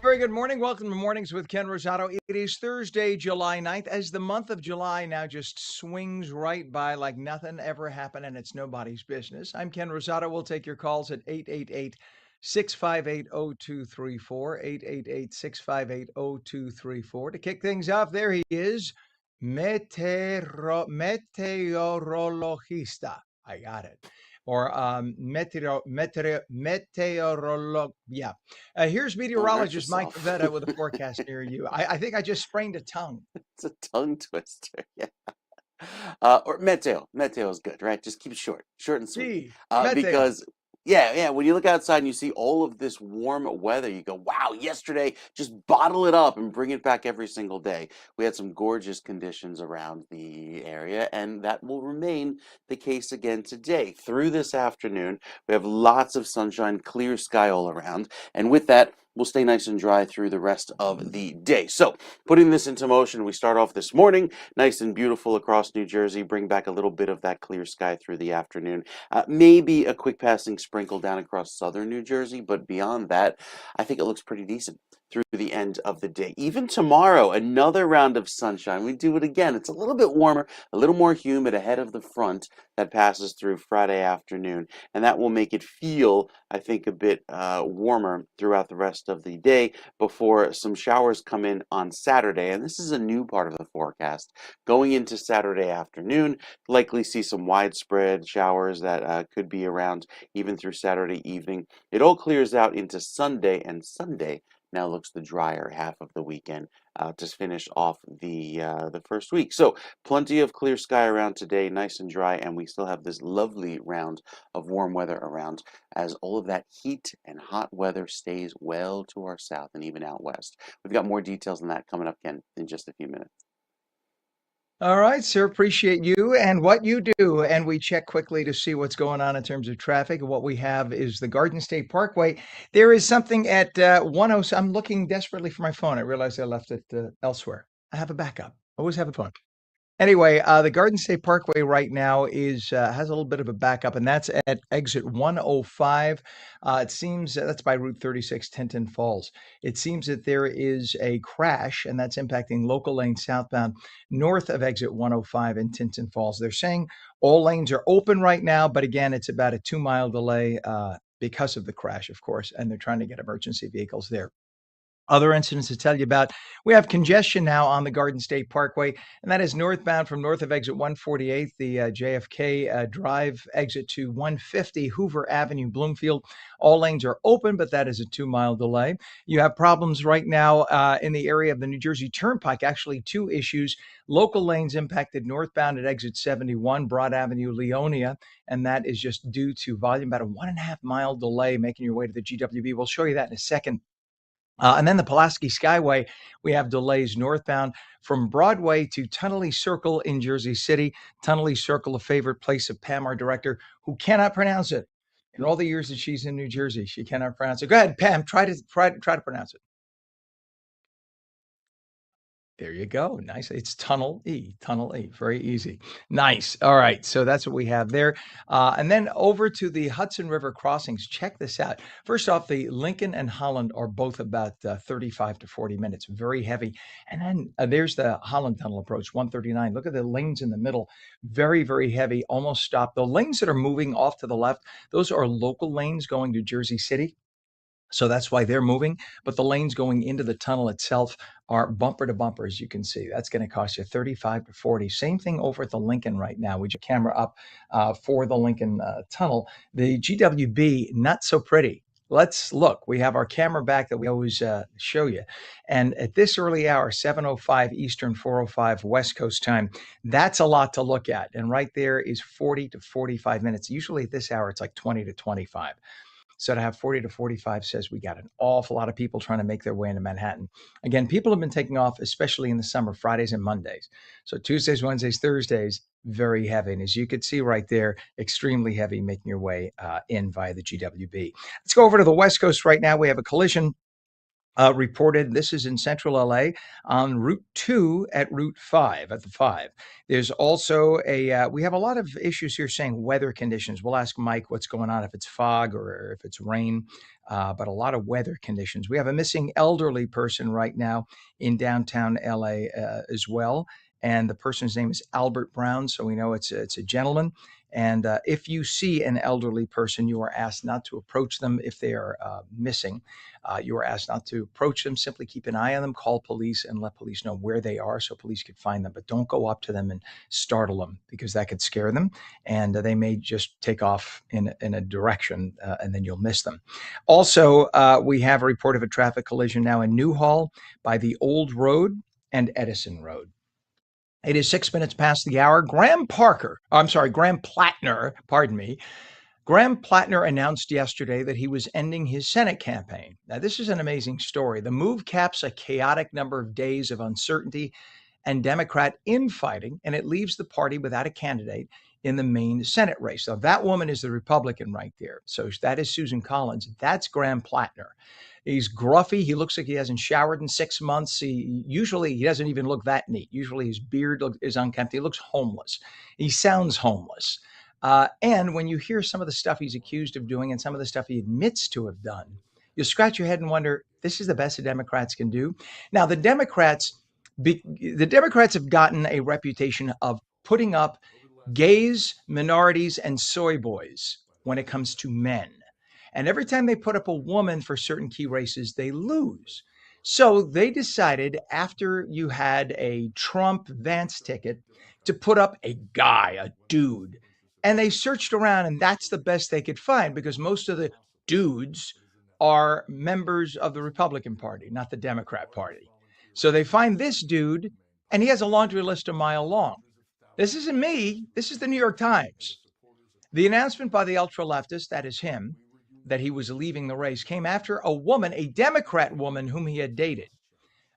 very good morning. Welcome to Mornings with Ken Rosato. It is Thursday, July 9th, as the month of July now just swings right by like nothing ever happened and it's nobody's business. I'm Ken Rosato. We'll take your calls at 888-658-0234, 888-658-0234. To kick things off, there he is, Meteorologista. I got it. Or meteorolog. Yeah. Here's Don't hurt meteorologist Mike yourself. Favetta with a forecast near you. I think I just sprained a tongue. It's a tongue twister. Yeah. Or meteo. Meteo is good, right? Just keep it short and sweet. Gee, meteo. Because yeah, when you look outside and you see all of this warm weather, you go, wow, yesterday, just bottle it up and bring it back every single day. We had some gorgeous conditions around the area, and that will remain the case again today. Through this afternoon, we have lots of sunshine, clear sky all around, and with that, we'll stay nice and dry through the rest of the day. So, putting this into motion, we start off this morning, nice and beautiful across New Jersey, bring back a little bit of that clear sky through the afternoon. Maybe a quick passing sprinkle down across southern New Jersey, but beyond that, I think it looks pretty decent through the end of the day. Even tomorrow, another round of sunshine. We do it again. It's a little bit warmer, a little more humid ahead of the front that passes through Friday afternoon, and that will make it feel, I think, a bit warmer throughout the rest of the day before some showers come in on Saturday. And this is a new part of the forecast. Going into Saturday afternoon, likely see some widespread showers that could be around even through Saturday evening. It all clears out into Sunday, and Sunday now looks the drier half of the weekend to finish off the first week. So plenty of clear sky around today, nice and dry, and we still have this lovely round of warm weather around as all of that heat and hot weather stays well to our south and even out west. We've got more details on that coming up, Ken, in just a few minutes. All right, sir. Appreciate you and what you do. And we check quickly to see what's going on in terms of traffic. What we have is the Garden State Parkway. There is something at 10. I'm looking desperately for my phone. I realized I left it elsewhere. I have a backup. Always have a phone. Anyway, the Garden State Parkway right now is has a little bit of a backup, and that's at exit 105. It seems that's by Route 36, Tinton Falls. It seems that there is a crash, and that's impacting local lane southbound north of exit 105 in Tinton Falls. They're saying all lanes are open right now, but again, it's about a 2-mile delay because of the crash, of course, and they're trying to get emergency vehicles there. Other incidents to tell you about. We have congestion now on the Garden State Parkway, and that is northbound from north of exit 148, the JFK Drive exit to 150, Hoover Avenue, Bloomfield. All lanes are open, but that is a 2-mile delay. You have problems right now in the area of the New Jersey Turnpike, actually two issues. Local lanes impacted northbound at exit 71, Broad Avenue, Leonia, and that is just due to volume, about a 1.5-mile delay making your way to the GWB. We'll show you that in a second. And then the Pulaski Skyway, we have delays northbound from Broadway to Tunnelly Circle in Jersey City. Tunnelly Circle, a favorite place of Pam, our director, who cannot pronounce it. In all the years that she's in New Jersey, she cannot pronounce it. Go ahead, Pam, try to pronounce it. There you go. Nice. It's Tunnel E. Very easy. Nice. All right. So that's what we have there. And then over to the Hudson River crossings. Check this out. First off, the Lincoln and Holland are both about 35 to 40 minutes. Very heavy. And then there's the Holland Tunnel approach, 139. Look at the lanes in the middle. Very, very heavy. Almost stopped. The lanes that are moving off to the left, those are local lanes going to Jersey City. So that's why they're moving. But the lanes going into the tunnel itself are bumper to bumper, as you can see. That's going to cost you 35 to 40. Same thing over at the Lincoln right now. We just camera up for the Lincoln tunnel. The GWB, not so pretty. Let's look. We have our camera back that we always show you. And at this early hour, 7:05 Eastern, 4:05 West Coast time, that's a lot to look at. And right there is 40 to 45 minutes. Usually at this hour, it's like 20 to 25. So to have 40 to 45 says we got an awful lot of people trying to make their way into Manhattan. Again, people have been taking off, especially in the summer, Fridays and Mondays. So Tuesdays, Wednesdays, Thursdays, very heavy. And as you could see right there, extremely heavy making your way in via the GWB. Let's go over to the West Coast right now. We have a collision reported this is in central LA on Route 2 at Route 5 at the 5. There's also we have a lot of issues here saying weather conditions. We'll ask Mike what's going on, if it's fog or if it's rain, but a lot of weather conditions. We have a missing elderly person right now in downtown LA as well. And the person's name is Albert Brown. So we know it's a gentleman. And if you see an elderly person, you are asked not to approach them if they are missing. You are asked not to approach them. Simply keep an eye on them, call police, and let police know where they are so police can find them. But don't go up to them and startle them because that could scare them. And they may just take off in a direction and then you'll miss them. Also, we have a report of a traffic collision now in Newhall by the Old Road and Edison Road. It is 6 minutes past the hour. Graham Plattner, pardon me. Graham Plattner announced yesterday that he was ending his Senate campaign. Now, this is an amazing story. The move caps a chaotic number of days of uncertainty and Democrat infighting, and it leaves the party without a candidate in the main Senate race. So that woman is the Republican right there. So that is Susan Collins. That's Graham Plattner. He's gruffy. He looks like he hasn't showered in 6 months. He doesn't even look that neat. Usually his beard is unkempt. He looks homeless. He sounds homeless. And when you hear some of the stuff he's accused of doing and some of the stuff he admits to have done, you scratch your head and wonder, this is the best the Democrats can do. Now, the Democrats have gotten a reputation of putting up gays, minorities, and soy boys when it comes to men. And every time they put up a woman for certain key races, they lose. So they decided, after you had a Trump Vance ticket, to put up a guy, a dude. And they searched around, and that's the best they could find because most of the dudes are members of the Republican Party, not the Democrat Party. So they find this dude, and he has a laundry list a mile long. This isn't me. This is the New York Times. The announcement by the ultra leftist, that is him, that he was leaving the race came after a woman, a Democrat woman whom he had dated,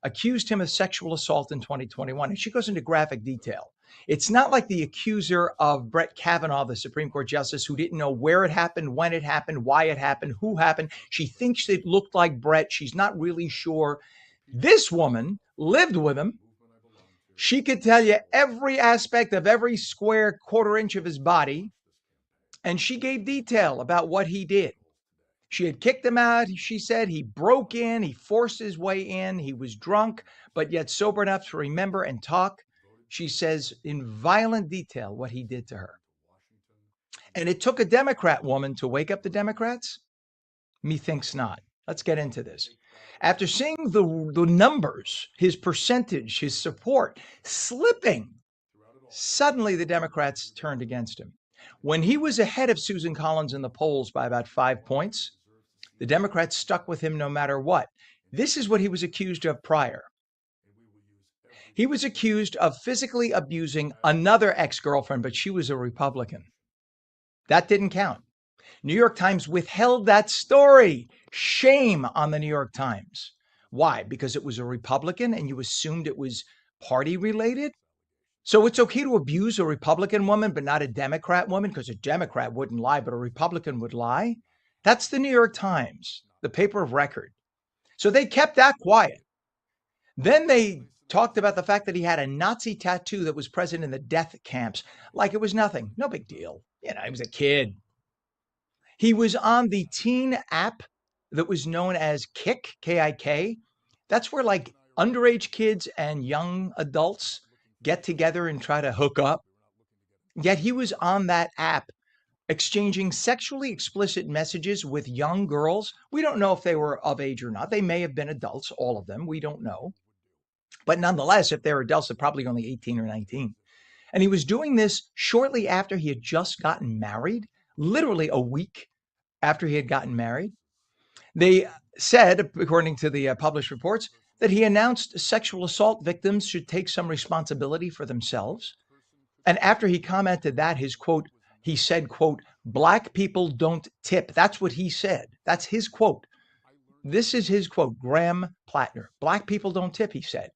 accused him of sexual assault in 2021. And she goes into graphic detail. It's not like the accuser of Brett Kavanaugh, the Supreme Court justice, who didn't know where it happened, when it happened, why it happened, who happened. She thinks it looked like Brett. She's not really sure. This woman lived with him. She could tell you every aspect of every square quarter inch of his body. And she gave detail about what he did. She had kicked him out. She said he broke in, he forced his way in, he was drunk, but yet sober enough to remember and talk. She says in violent detail what he did to her. And it took a Democrat woman to wake up the Democrats? Methinks not. Let's get into this. After seeing the numbers, his percentage, his support slipping, suddenly the Democrats turned against him. When he was ahead of Susan Collins in the polls by about 5 points, the Democrats stuck with him no matter what. This is what he was accused of prior. He was accused of physically abusing another ex-girlfriend, but she was a Republican. That didn't count. New York Times withheld that story. Shame on the New York Times. Why? Because it was a Republican and you assumed it was party related? So it's okay to abuse a Republican woman, but not a Democrat woman, because a Democrat wouldn't lie, but a Republican would lie? That's the New York Times, the paper of record. So they kept that quiet. Then they talked about the fact that he had a Nazi tattoo that was present in the death camps, like it was nothing. No big deal. He was a kid. He was on the teen app that was known as Kik, K-I-K. That's where like underage kids and young adults get together and try to hook up. Yet he was on that app exchanging sexually explicit messages with young girls. We don't know if they were of age or not. They may have been adults, all of them. We don't know. But nonetheless, if they're adults, they're probably only 18 or 19. And he was doing this shortly after he had just gotten married, literally a week after he had gotten married. They said, according to the published reports, that he announced sexual assault victims should take some responsibility for themselves. And after he commented that, he said, quote, "Black people don't tip." That's what he said. That's his quote. This is his quote, Graham Plattner. "Black people don't tip," he said.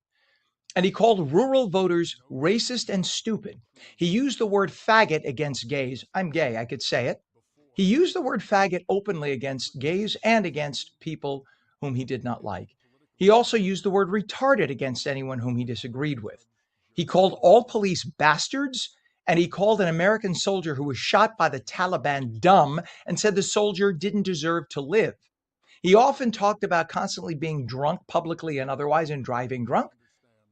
And he called rural voters racist and stupid. He used the word faggot against gays. I'm gay, I could say it. He used the word faggot openly against gays and against people whom he did not like. He also used the word retarded against anyone whom he disagreed with. He called all police bastards, and he called an American soldier who was shot by the Taliban dumb and said the soldier didn't deserve to live. He often talked about constantly being drunk publicly and otherwise and driving drunk.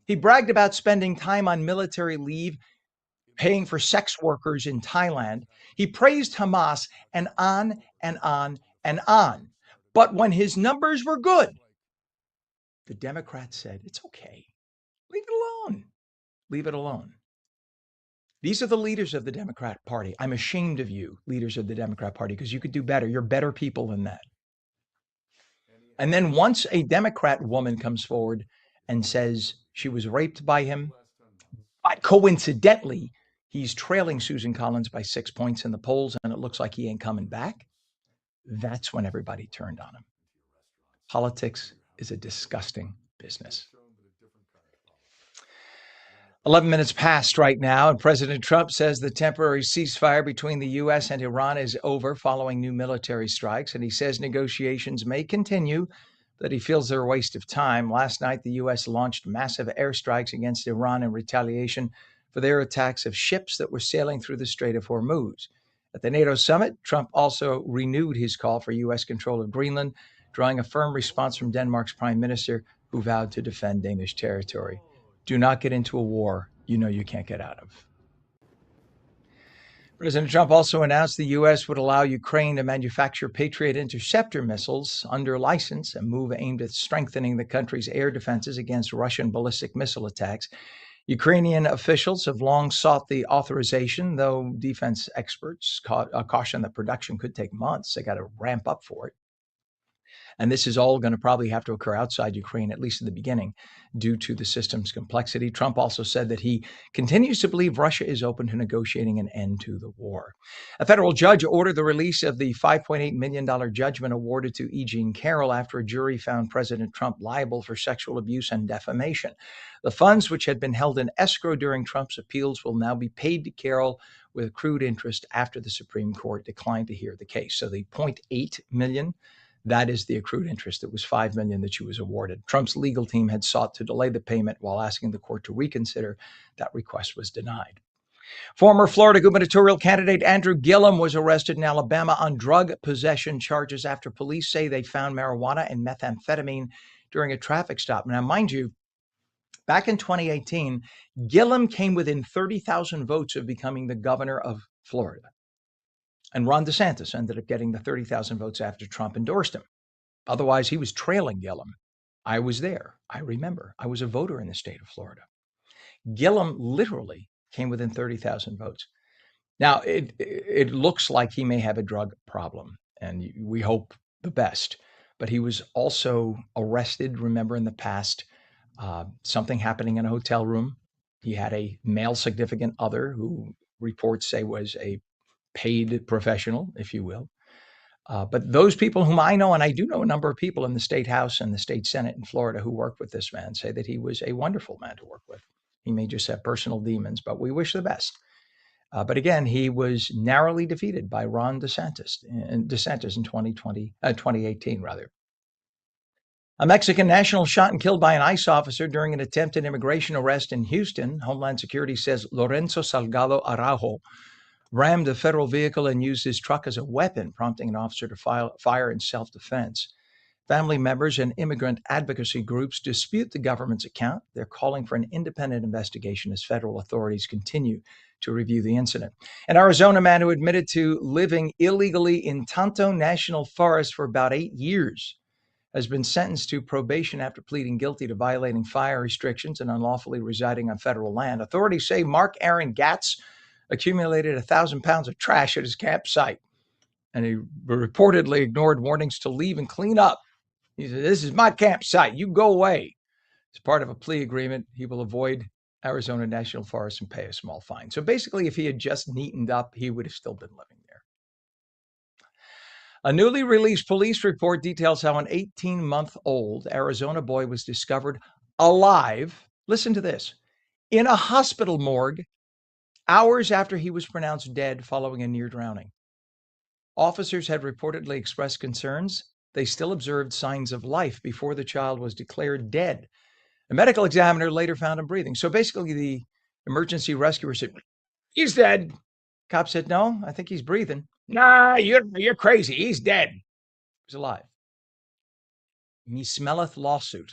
He bragged about spending time on military leave, paying for sex workers in Thailand. He praised Hamas and on and on and on. But when his numbers were good, the Democrats said, it's okay. Leave it alone. Leave it alone. These are the leaders of the Democrat Party. I'm ashamed of you, leaders of the Democrat Party, because you could do better. You're better people than that. And then once a Democrat woman comes forward and says she was raped by him, but coincidentally, he's trailing Susan Collins by 6 points in the polls, and it looks like he ain't coming back. That's when everybody turned on him. Politics is a disgusting business. 11 minutes past right now, and President Trump says the temporary ceasefire between the U.S. and Iran is over following new military strikes, and he says negotiations may continue, but he feels they're a waste of time. Last night, the U.S. launched massive airstrikes against Iran in retaliation for their attacks of ships that were sailing through the Strait of Hormuz. At the NATO summit, Trump also renewed his call for U.S. control of Greenland, drawing a firm response from Denmark's prime minister, who vowed to defend Danish territory. Do not get into a war you know you can't get out of. President Trump also announced the U.S. would allow Ukraine to manufacture Patriot interceptor missiles under license, a move aimed at strengthening the country's air defenses against Russian ballistic missile attacks. Ukrainian officials have long sought the authorization, though defense experts caution that production could take months. They got to ramp up for it. And this is all going to probably have to occur outside Ukraine, at least in the beginning, due to the system's complexity. Trump also said that he continues to believe Russia is open to negotiating an end to the war. A federal judge ordered the release of the $5.8 million judgment awarded to E. Jean Carroll after a jury found President Trump liable for sexual abuse and defamation. The funds, which had been held in escrow during Trump's appeals, will now be paid to Carroll with accrued interest after the Supreme Court declined to hear the case. So the $0.8 million, that is the accrued interest. It was $5 million that she was awarded. Trump's legal team had sought to delay the payment while asking the court to reconsider. That request was denied. Former Florida gubernatorial candidate Andrew Gillum was arrested in Alabama on drug possession charges after police say they found marijuana and methamphetamine during a traffic stop. Now, mind you, back in 2018, Gillum came within 30,000 votes of becoming the governor of Florida. And Ron DeSantis ended up getting the 30,000 votes after Trump endorsed him. Otherwise, he was trailing Gillum. I was there. I remember. I was a voter in the state of Florida. Gillum literally came within 30,000 votes. Now, it looks like he may have a drug problem, and we hope the best. But he was also arrested, remember, in the past, something happening in a hotel room. He had a male significant other who reports say was a paid professional, if you will. But those people whom I know, and I do know a number of people in the state house and the state senate in Florida who worked with this man, say that he was a wonderful man to work with. He may just have personal demons, but we wish the best. But again, he was narrowly defeated by Ron DeSantis in 2018, rather. A Mexican national shot and killed by an ICE officer during an attempted immigration arrest in Houston. Homeland Security says Lorenzo Salgado Araujo rammed a federal vehicle and used his truck as a weapon, prompting an officer to fire in self-defense. Family members and immigrant advocacy groups dispute the government's account. They're calling for an independent investigation as federal authorities continue to review the incident. An Arizona man who admitted to living illegally in Tonto National Forest for about 8 years has been sentenced to probation after pleading guilty to violating fire restrictions and unlawfully residing on federal land. Authorities say Mark Aaron Gatz accumulated 1,000 pounds of trash at his campsite, and he reportedly ignored warnings to leave and clean up. He said, "This is my campsite. You go away." As part of a plea agreement, he will avoid Arizona National Forest and pay a small fine. So basically, if he had just neatened up, he would have still been living there. A newly released police report details how an 18-month-old Arizona boy was discovered alive, listen to this, in a hospital morgue hours after he was pronounced dead following a near drowning. Officers had reportedly expressed concerns they still observed signs of life before the child was declared dead. A medical examiner later found him breathing. So basically, the emergency rescuer said, "He's dead." Cop said, "No, I think he's breathing." "Nah, you're crazy. He's dead." He's alive. Me smelleth lawsuit.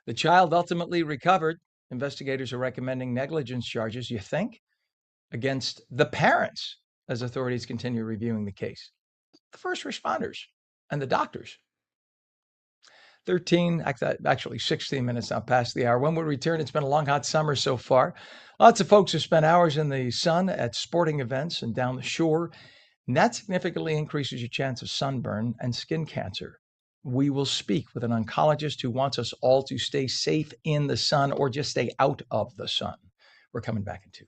The child ultimately recovered. Investigators are recommending negligence charges, you think, against the parents as authorities continue reviewing the case. The first responders and the doctors. 13, actually 16 minutes now past the hour. When we return, it's been a long, hot summer so far. Lots of folks have spent hours in the sun at sporting events and down the shore, and that significantly increases your chance of sunburn and skin cancer. We will speak with an oncologist who wants us all to stay safe in the sun or just stay out of the sun. We're coming back in 2.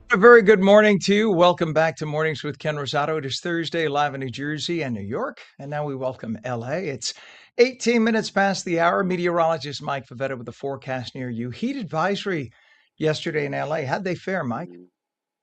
A very good morning to you. Welcome back to Mornings with Ken Rosato. It is Thursday, live in New Jersey and New York. And now we welcome LA. It's 18 minutes past the hour. Meteorologist Mike Favetta with the forecast near you. Heat advisory yesterday in LA. How'd they fare, Mike?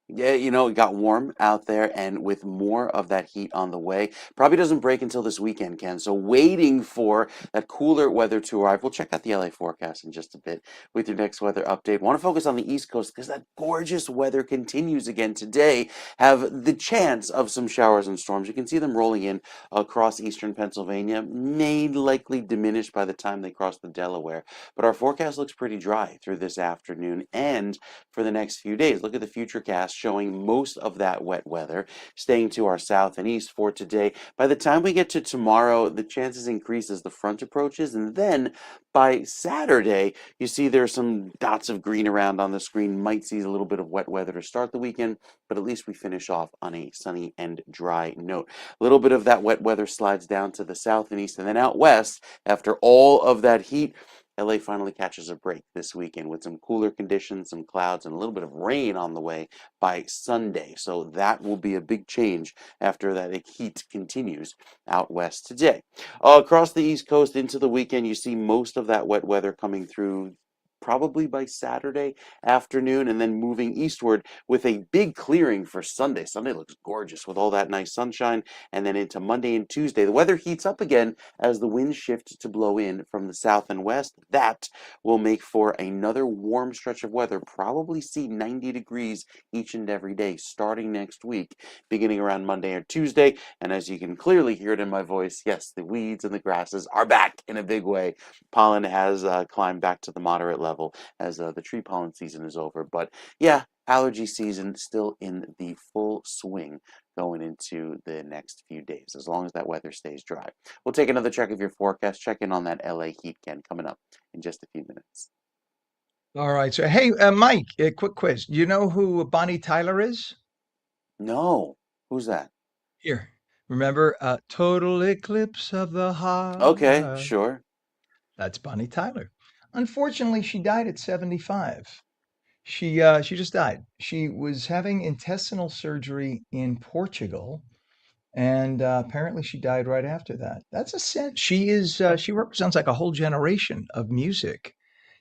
Yeah, it got warm out there, and with more of that heat on the way, probably doesn't break until this weekend, Ken. So waiting for that cooler weather to arrive. We'll check out the LA forecast in just a bit with your next weather update. Want to focus on the East Coast because that gorgeous weather continues again today. Have the chance of some showers and storms. You can see them rolling in across eastern Pennsylvania, may likely diminish by the time they cross the Delaware. But our forecast looks pretty dry through this afternoon and for the next few days. Look at the futurecast showing most of that wet weather staying to our south and east for today. By the time we get to tomorrow, the chances increase as the front approaches, and then by Saturday, you see there's some dots of green around on the screen. Might see a little bit of wet weather to start the weekend, but at least we finish off on a sunny and dry note. A little bit of that wet weather slides down to the south and east, and then out west, after all of that heat, LA finally catches a break this weekend with some cooler conditions, some clouds, and a little bit of rain on the way by Sunday. So that will be a big change after that heat continues out west today. Across the East Coast into the weekend, you see most of that wet weather coming through probably by Saturday afternoon, and then moving eastward with a big clearing for Sunday. Sunday looks gorgeous with all that nice sunshine, and then into Monday and Tuesday. The weather heats up again as the winds shift to blow in from the south and west. That will make for another warm stretch of weather, probably see 90 degrees each and every day starting next week, beginning around Monday or Tuesday. And as you can clearly hear it in my voice, yes, the weeds and the grasses are back in a big way. Pollen has climbed back to the moderate level as the tree pollen season is over. But yeah, allergy season still in the full swing going into the next few days, as long as that weather stays dry. We'll take another check of your forecast, check in on that LA heat, Ken, coming up in just a few minutes. All right. So, hey, Mike, a quick quiz. You know who Bonnie Tyler is? No, who's that? Here. Remember, Total Eclipse of the Okay, Heart? sure. That's Bonnie Tyler. Unfortunately, she died at 75. She just died. She was having intestinal surgery in Portugal, and apparently she died right after that. That's a sin. She represents like a whole generation of music.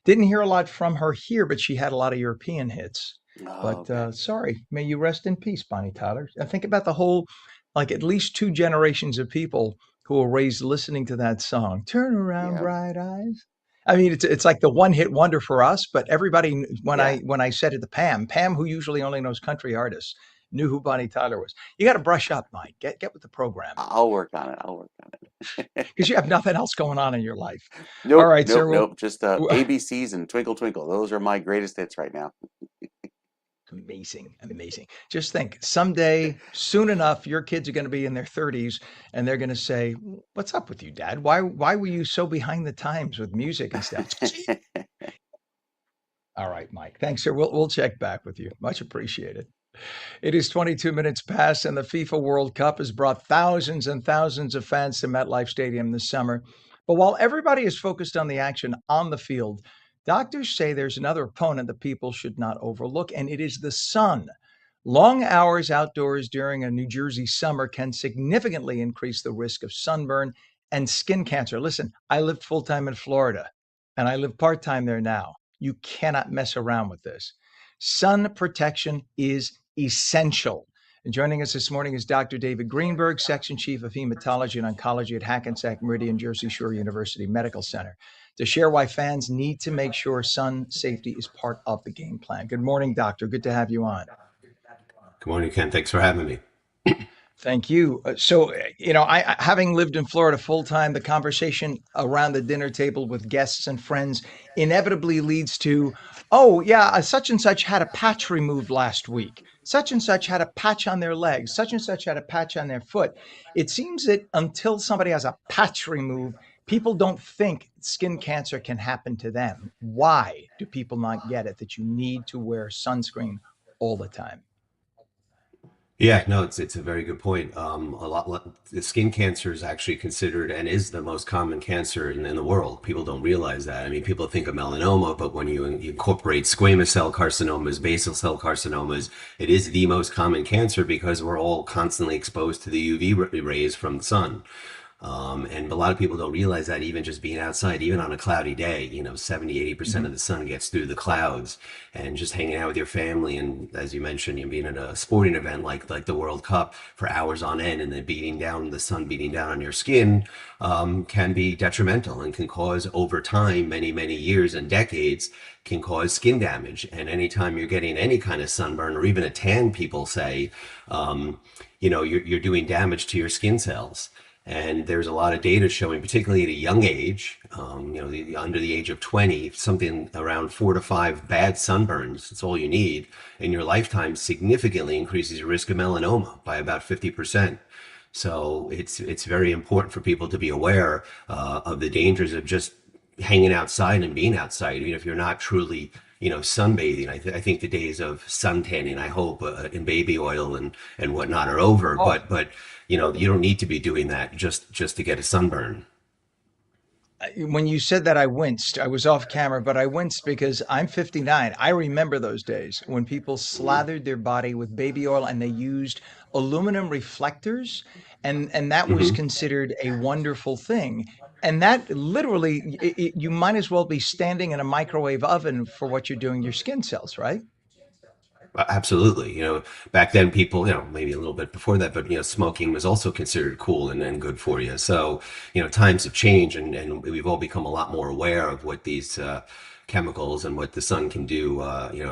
Didn't hear a lot from her here, but she had a lot of European hits. Oh, But okay. sorry, may you rest in peace, Bonnie Tyler. And think about the whole, like at least two generations of people who were raised listening to that song. Turn around, Yeah, bright eyes. I mean, it's like the one hit wonder for us, but everybody when yeah. I said it to Pam, who usually only knows country artists, knew who Bonnie Tyler was. You got to brush up, Mike. Get with the program I'll work on it. I'll work on it. because you have nothing else going on in your life. All Nope, right, nope, sir. Well, nope. Just ABCs and Twinkle Twinkle. Those are my greatest hits right now. amazing, amazing. Just think, someday, soon enough, your kids are going to be in their 30s and they're going to say, "What's up with you, Dad? Why were you so behind the times with music and stuff?" All right, Mike. Thanks, sir. We'll check back with you. Much appreciated. It is 22 minutes past, and the FIFA World Cup has brought thousands and thousands of fans to MetLife Stadium this summer. But while everybody is focused on the action on the field, doctors say there's another opponent that people should not overlook, and it is the sun. Long hours outdoors during a New Jersey summer can significantly increase the risk of sunburn and skin cancer. Listen, I lived full time in Florida and I live part time there now. You cannot mess around with this. Sun protection is essential. And joining us this morning is Dr. David Greenberg, Section Chief of Hematology and Oncology at Hackensack Meridian Jersey Shore University Medical Center, to share why fans need to make sure sun safety is part of the game plan. Good morning, Doctor. Good to have you on. Good morning, Ken. Thanks for having me. Thank you. Having lived in Florida full time, the conversation around the dinner table with guests and friends inevitably leads to, oh, yeah, such and such had a patch removed last week. Such and such had a patch on their leg. Such and such had a patch on their foot. It seems that until somebody has a patch removed, people don't think skin cancer can happen to them. Why do people not get it that you need to wear sunscreen all the time? Yeah, no, it's a very good point. The skin cancer is actually considered and is the most common cancer in the world. People don't realize that. I mean, people think of melanoma, but when you incorporate squamous cell carcinomas, basal cell carcinomas, it is the most common cancer because we're all constantly exposed to the UV rays from the sun. And a lot of people don't realize that even just being outside, even on a cloudy day, 70, 80% Mhm. of the sun gets through the clouds, and just hanging out with your family. And as you mentioned, you being at a sporting event like the World Cup for hours on end and then the sun beating down on your skin, can be detrimental and can cause over time, many, many years and decades, can cause skin damage. And anytime you're getting any kind of sunburn or even a tan, people say, you're doing damage to your skin cells. And there's a lot of data showing, particularly at a young age, under the age of 20, something around 4 to 5 bad sunburns, that's all you need, in your lifetime significantly increases your risk of melanoma by about 50%. So it's very important for people to be aware of the dangers of just hanging outside and being outside, even if you're not truly, sunbathing. I think the days of suntanning, I hope, in baby oil and whatnot are over. Oh, But you don't need to be doing that just to get a sunburn. when you said that, I winced. I was off camera, but I winced because I'm 59. I remember those days when people Mhm. slathered their body with baby oil and they used aluminum reflectors, and that was Mhm. considered a wonderful thing. And that literally, you might as well be standing in a microwave oven for what you're doing your skin cells, right? Absolutely. Back then people, maybe a little bit before that, but smoking was also considered cool and good for you. So, times have changed and we've all become a lot more aware of what these chemicals and what the sun can do,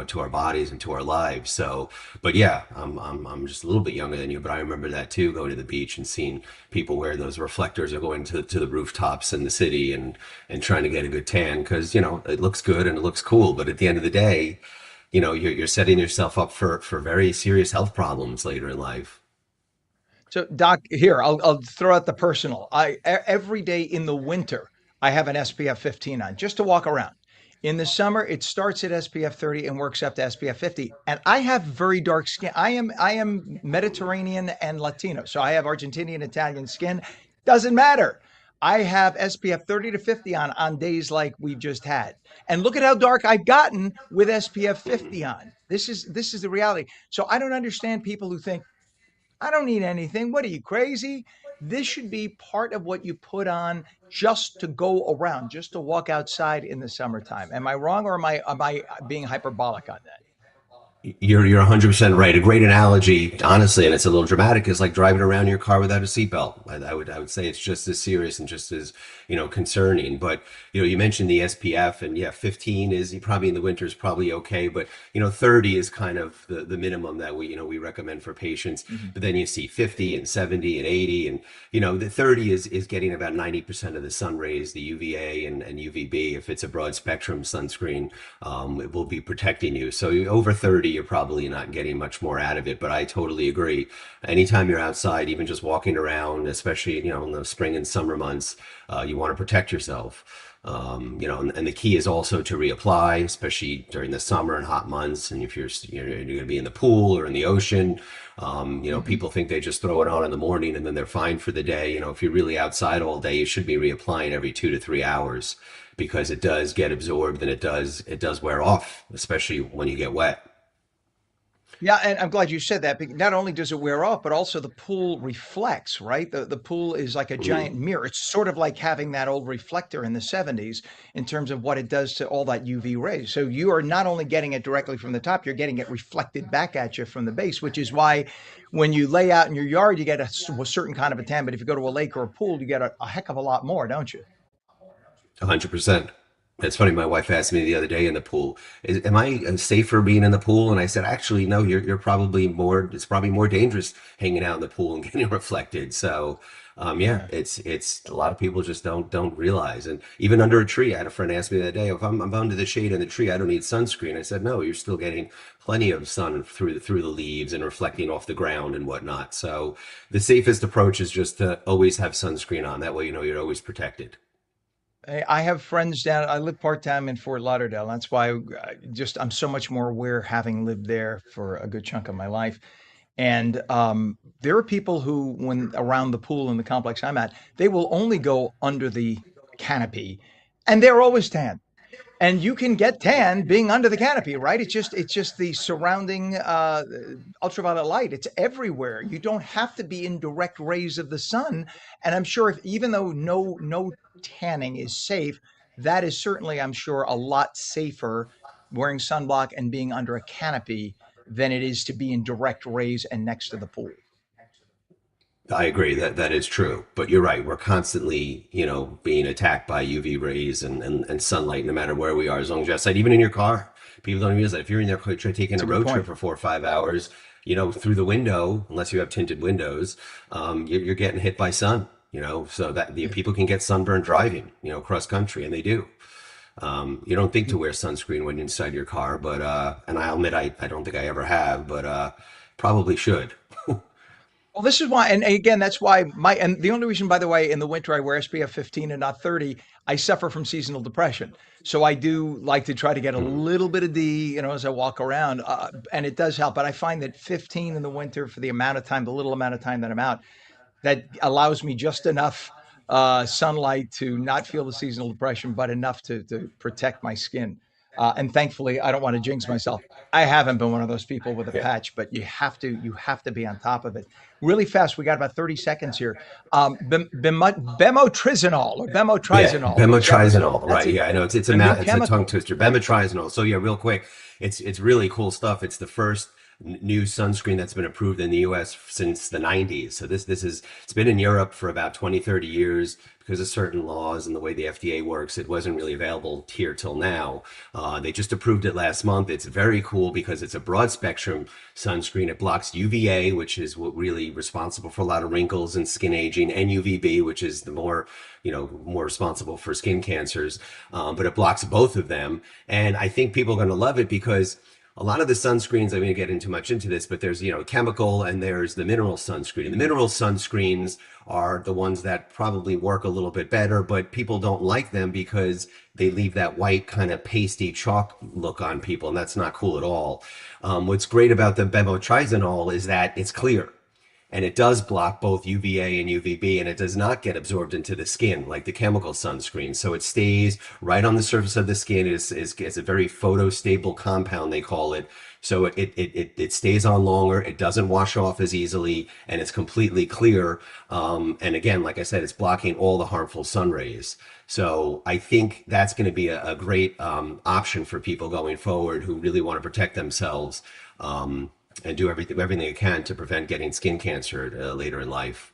to our bodies and to our lives. So, but yeah, I'm just a little bit younger than you, but I remember that too, going to the beach and seeing people wear those reflectors or going to the rooftops in the city and trying to get a good tan because, it looks good and it looks cool. But at the end of the day, you're setting yourself up for very serious health problems later in life. So, Doc, here I'll throw out the personal. Every day in the winter I have an SPF 15 on just to walk around. In the summer, it starts at SPF 30 and works up to SPF 50. And I have very dark skin. I am Mediterranean and Latino, so I have Argentinian Italian skin. Doesn't matter. I have SPF 30 to 50 on days like we've just had. And look at how dark I've gotten with SPF 50 on. This is the reality. So I don't understand people who think I don't need anything. What are you, crazy? This should be part of what you put on just to go around, just to walk outside in the summertime. Am I wrong or am I being hyperbolic on that? You're 100% right. A great analogy, honestly, and it's a little dramatic, is like driving around your car without a seatbelt. I would say it's just as serious and just as concerning. But you mentioned the SPF, and yeah, 15 is probably in the winter is probably okay, but 30 is kind of the minimum that we recommend for patients. Mhm. But then you see 50 and 70 and 80, and the 30 is getting about 90% of the sun rays, the UVA and UVB. If it's a broad spectrum sunscreen, it will be protecting you. So over 30 you're probably not getting much more out of it. But I totally agree. Anytime you're outside, even just walking around, especially in the spring and summer months, you want to protect yourself. And the key is also to reapply, especially during the summer and hot months. And if you're going to be in the pool or in the ocean, Mhm. people think they just throw it on in the morning and then they're fine for the day. If you're really outside all day, you should be reapplying every 2 to 3 hours because it does get absorbed and it does wear off, especially when you get wet. Yeah, and I'm glad you said that. Not only does it wear off, but also the pool reflects, right? The pool is like a giant Mhm. mirror. It's sort of like having that old reflector in the 70s in terms of what it does to all that UV rays. So you are not only getting it directly from the top, you're getting it reflected back at you from the base, which is why when you lay out in your yard, you get a certain kind of a tan. But if you go to a lake or a pool, you get a heck of a lot more, don't you? 100%. It's funny. My wife asked me the other day in the pool, "Am I safer being in the pool?" And I said, "Actually, no. You're probably more. It's probably more dangerous hanging out in the pool and getting reflected." So, yeah, Yeah. it's a lot of people just don't realize. And even under a tree, I had a friend ask me the other day, "If I'm under the shade in the tree, I don't need sunscreen." I said, "No, you're still getting plenty of sun through the leaves and reflecting off the ground and whatnot." So, the safest approach is just to always have sunscreen on. That way, you're always protected. I have friends down. I live part time in Fort Lauderdale. That's why I'm so much more aware, having lived there for a good chunk of my life. And there are people who, when around the pool in the complex I'm at, they will only go under the canopy, and they're always tan. And you can get tan being under the canopy, right? It's just the surrounding ultraviolet light. It's everywhere. You don't have to be in direct rays of the sun. And I'm sure, if even though no tanning is safe, that is certainly, I'm sure, a lot safer wearing sunblock and being under a canopy than it is to be in direct rays and next to the pool. I agree that that is true, but you're right. We're constantly, being attacked by UV rays and sunlight, no matter where we are, as long as you're outside, even in your car. People don't realize that if you're in there taking That's a a good road trip point. for 4 or 5 hours, through the window, unless you have tinted windows, you're getting hit by sun. So that the Yeah. people can get sunburned driving, cross country, and they do. You don't think to wear sunscreen when you're inside your car, but and I'll admit I don't think I ever have, but probably should. Well, this is why, and again, that's why and the only reason, by the way, in the winter I wear SPF 15 and not 30, I suffer from seasonal depression. So I do like to try to get a Mhm. little bit of D, as I walk around, and it does help. But I find that 15 in the winter, for the amount of time, the little amount of time that I'm out, that allows me just enough sunlight to not feel the seasonal depression, but enough to protect my skin. And thankfully, I don't want to jinx myself. I haven't been one of those people with a Yeah. patch, but you have to be on top of it. Really fast, we got about 30 seconds here. Bemotrizonol or Yeah, bemotrizonol. bemotrizinol, That's right? Yeah, I know a new it's a tongue chemical. twister. Bemotrizinol. So yeah, real quick, it's really cool stuff. It's the first new sunscreen that's been approved in the U.S. since the 90s. So this is it's been in Europe for about 20, 30 years because of certain laws and the way the FDA works. It wasn't really available here till now. They just approved it last month. It's very cool because it's a broad spectrum sunscreen. It blocks UVA, which is what really responsible for a lot of wrinkles and skin aging, and UVB, which is the more responsible for skin cancers. But it blocks both of them, and I think people are going to love it because a lot of the sunscreens, I'm going to get into much into this, but there's, chemical and there's the mineral sunscreen. And the mineral sunscreens are the ones that probably work a little bit better, but people don't like them because they leave that white kind of pasty chalk look on people, and that's not cool at all. What's great about the bemotrizinol is that it's clear and it does block both UVA and UVB, and it does not get absorbed into the skin like the chemical sunscreen. So it stays right on the surface of the skin. It's a very photostable compound, they call it. So it stays on longer. It doesn't wash off as easily, and it's completely clear. And again, like I said, it's blocking all the harmful sun rays. So I think that's going to be a great option for people going forward who really want to protect themselves. And do everything they can to prevent getting skin cancer later in life.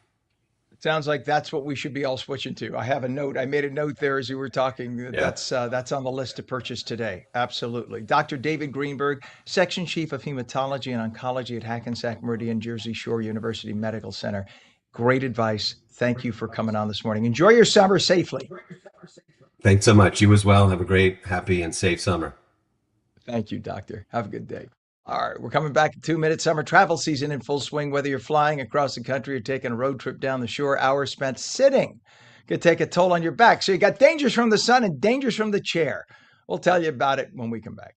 It sounds like that's what we should be all switching to. I have a note. I made a note there as you were talking. Yeah. That's on the list to purchase today. Absolutely. Dr. David Greenberg, Section Chief of Hematology and Oncology at Hackensack Meridian Jersey Shore University Medical Center. Great advice. Thank you for coming on this morning. Enjoy your summer safely. Thanks so much. You as well. Have a great, happy, and safe summer. Thank you, doctor. Have a good day. All right, we're coming back in 2 minutes. Summer travel season in full swing. Whether you're flying across the country or taking a road trip down the shore, hours spent sitting could take a toll on your back. So you got dangers from the sun and dangers from the chair. We'll tell you about it when we come back.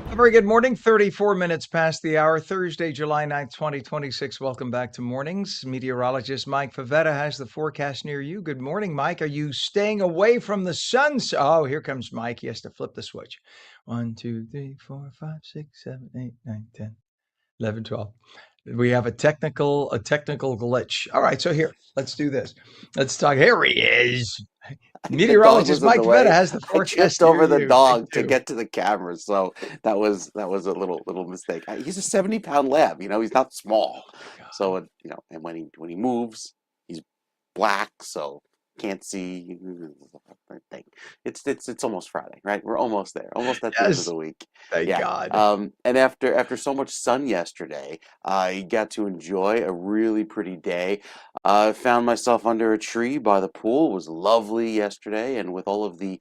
A very good morning. 34 minutes past the hour, Thursday, July 9th, 2026. Welcome back to Mornings. Meteorologist Mike Favetta has the forecast near you. Good morning, Mike. Are you staying away from the sun? Oh, here comes Mike. He has to flip the switch. 1, 2, 3, 4, 5, 6, 7, 8, 9, 10, 11, 12. We have a technical glitch. All right, so here, let's do this. Let's talk. Here he is. The dog Meteorologist was in Mike the Favetta way. has the I forecast tripped near over the you. Take dog to two. get to the camera, so that was a little mistake. He's a 70-pound lab, he's not Oh small. my God. So and when he moves, he's black, so can't see. Thing. It's almost Friday, right? We're almost there, almost at the end of Yes. the week. Thank Yeah. God. And after so much sun yesterday, I got to enjoy a really pretty day. I found myself under a tree by the pool. It was lovely yesterday, and with all of the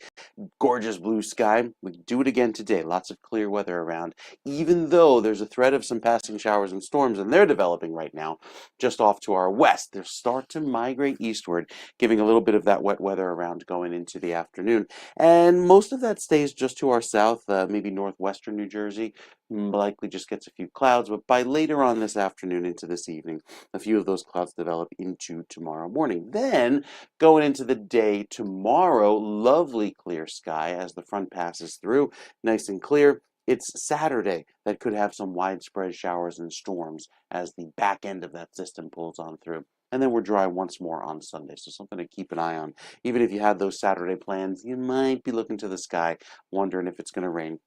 gorgeous blue sky. We can do it again today. Lots of clear weather around, even though there's a threat of some passing showers and storms, and they're developing right now just off to our west. They start to migrate eastward, giving a little bit of that wet weather around going into the afternoon. And most of that stays just to our south, maybe northwestern New Jersey. Likely just gets a few clouds, but by later on this afternoon into this evening, a few of those clouds develop into tomorrow morning. Then going into the day tomorrow, lovely clear sky as the front passes through, nice and clear. It's Saturday that could have some widespread showers and storms as the back end of that system pulls on through. And then we're dry once more on Sunday, so something to keep an eye on. Even if you had those Saturday plans, you might be looking to the sky, wondering if it's going to rain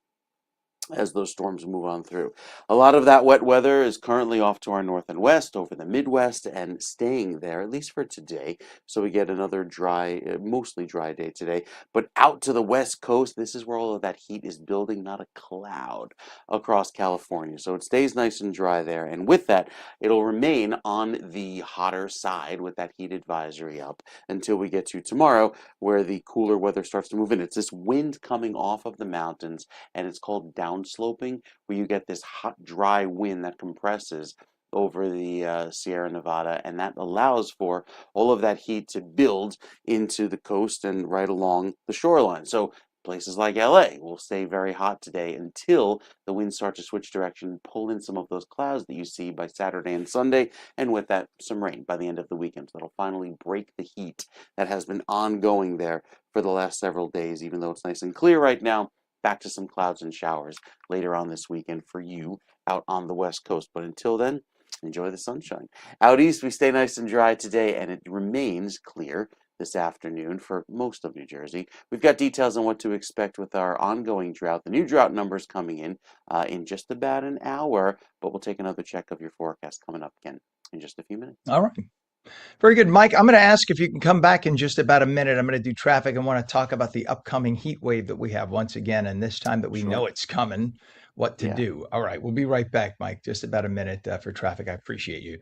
as those storms move on through. A lot of that wet weather is currently off to our north and west, over the Midwest, and staying there, at least for today. So we get another dry, mostly dry day today. But out to the west coast, this is where all of that heat is building, not a cloud across California. So it stays nice and dry there. And with that, it'll remain on the hotter side with that heat advisory up until we get to tomorrow, where the cooler weather starts to move in. It's this wind coming off of the mountains, and it's called downsloping, where you get this hot, dry wind that compresses over the Sierra Nevada, and that allows for all of that heat to build into the coast and right along the shoreline. So places like LA will stay very hot today until the winds start to switch direction and pull in some of those clouds that you see by Saturday and Sunday, and with that, some rain by the end of the weekend. So that'll finally break the heat that has been ongoing there for the last several days, even though it's nice and clear right now. Back to some clouds and showers later on this weekend for you out on the West Coast. But until then, enjoy the sunshine. Out east, we stay nice and dry today, and it remains clear this afternoon for most of New Jersey. We've got details on what to expect with our ongoing drought. The new drought numbers coming in just about an hour, but we'll take another check of your forecast coming up again in just a few minutes. All right. Very good. Mike, I'm going to ask if you can come back in just about a minute. I'm going to do traffic and want to talk about the upcoming heat wave that we have once again. And this time that we know Sure. it's coming, what to Yeah. do. All right. We'll be right back, Mike. Just about a minute for traffic. I appreciate you.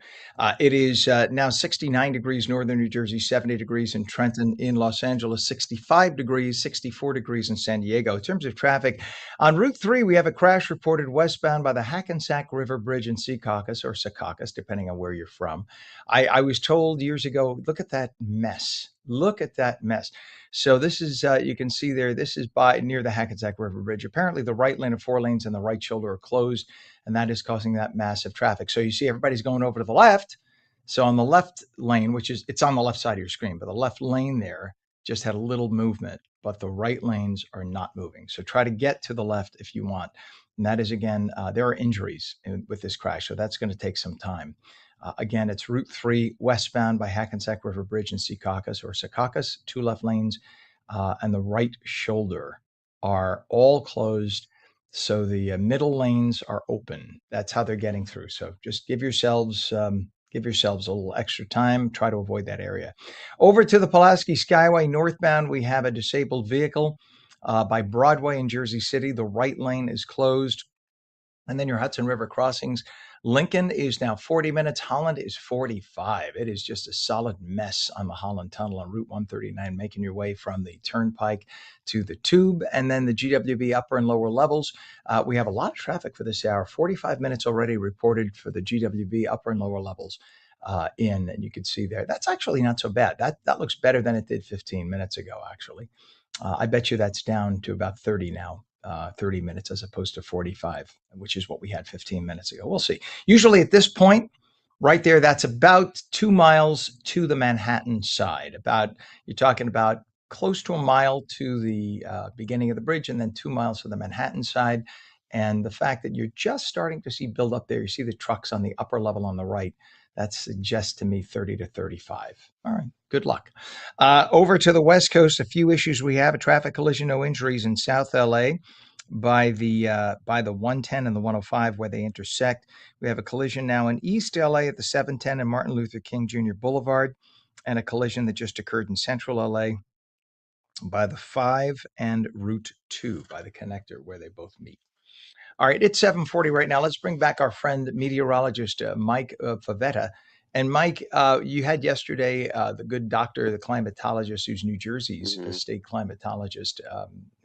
It is now 69 degrees northern New Jersey, 70 degrees in Trenton, in Los Angeles, 65 degrees, 64 degrees in San Diego. In terms of traffic, on Route 3, we have a crash reported westbound by the Hackensack River Bridge in Secaucus or Secaucus, depending on where you're from. I was told years ago, look at that mess. Look at that mess. So this is, you can see there, this is by near the Hackensack River Bridge. Apparently the right lane of 4 lanes and the right shoulder are closed, and that is causing that massive traffic. So you see everybody's going over to the left. So on the left lane, which is, it's on the left side of your screen, but the left lane there just had a little movement, but the right lanes are not moving. So try to get to the left if you want. And that is, again, there are injuries with this crash. So that's going to take some time. Again, it's Route 3 westbound by Hackensack River Bridge in Secaucus or Secaucus, 2 left lanes, and the right shoulder are all closed. So the middle lanes are open. That's how they're getting through. So just give yourselves a little extra time. Try to avoid that area. Over to the Pulaski Skyway northbound, we have a disabled vehicle by Broadway in Jersey City. The right lane is closed. And then your Hudson River crossings. Lincoln is now 40 minutes. Holland is 45. It is just a solid mess on the Holland Tunnel on Route 139, making your way from the Turnpike to the Tube and then the GWB upper and lower levels. We have a lot of traffic for this hour. 45 minutes already reported for the GWB upper and lower levels and you can see there. That's actually not so bad. That looks better than it did 15 minutes ago, actually. I bet you that's down to about 30 now. 30 minutes as opposed to 45, which is what we had 15 minutes ago. We'll see. Usually at this point, right there, that's about 2 miles to the Manhattan side. You're talking about close to a mile to the beginning of the bridge and then 2 miles to the Manhattan side. And the fact that you're just starting to see build up there, you see the trucks on the upper level on the right. That suggests to me 30 to 35. All right, good luck. Over to the West Coast, a few issues we have: a traffic collision, no injuries in South LA by the 110 and the 105 where they intersect. We have a collision now in East LA at the 710 and Martin Luther King Jr. Boulevard, and a collision that just occurred in Central LA by the 5 and Route 2 by the connector where they both meet. All right, it's 7:40 right now. Let's bring back our friend meteorologist Mike Favetta. And Mike, you had yesterday the good doctor, the climatologist, who's New Jersey's Hmm. state climatologist,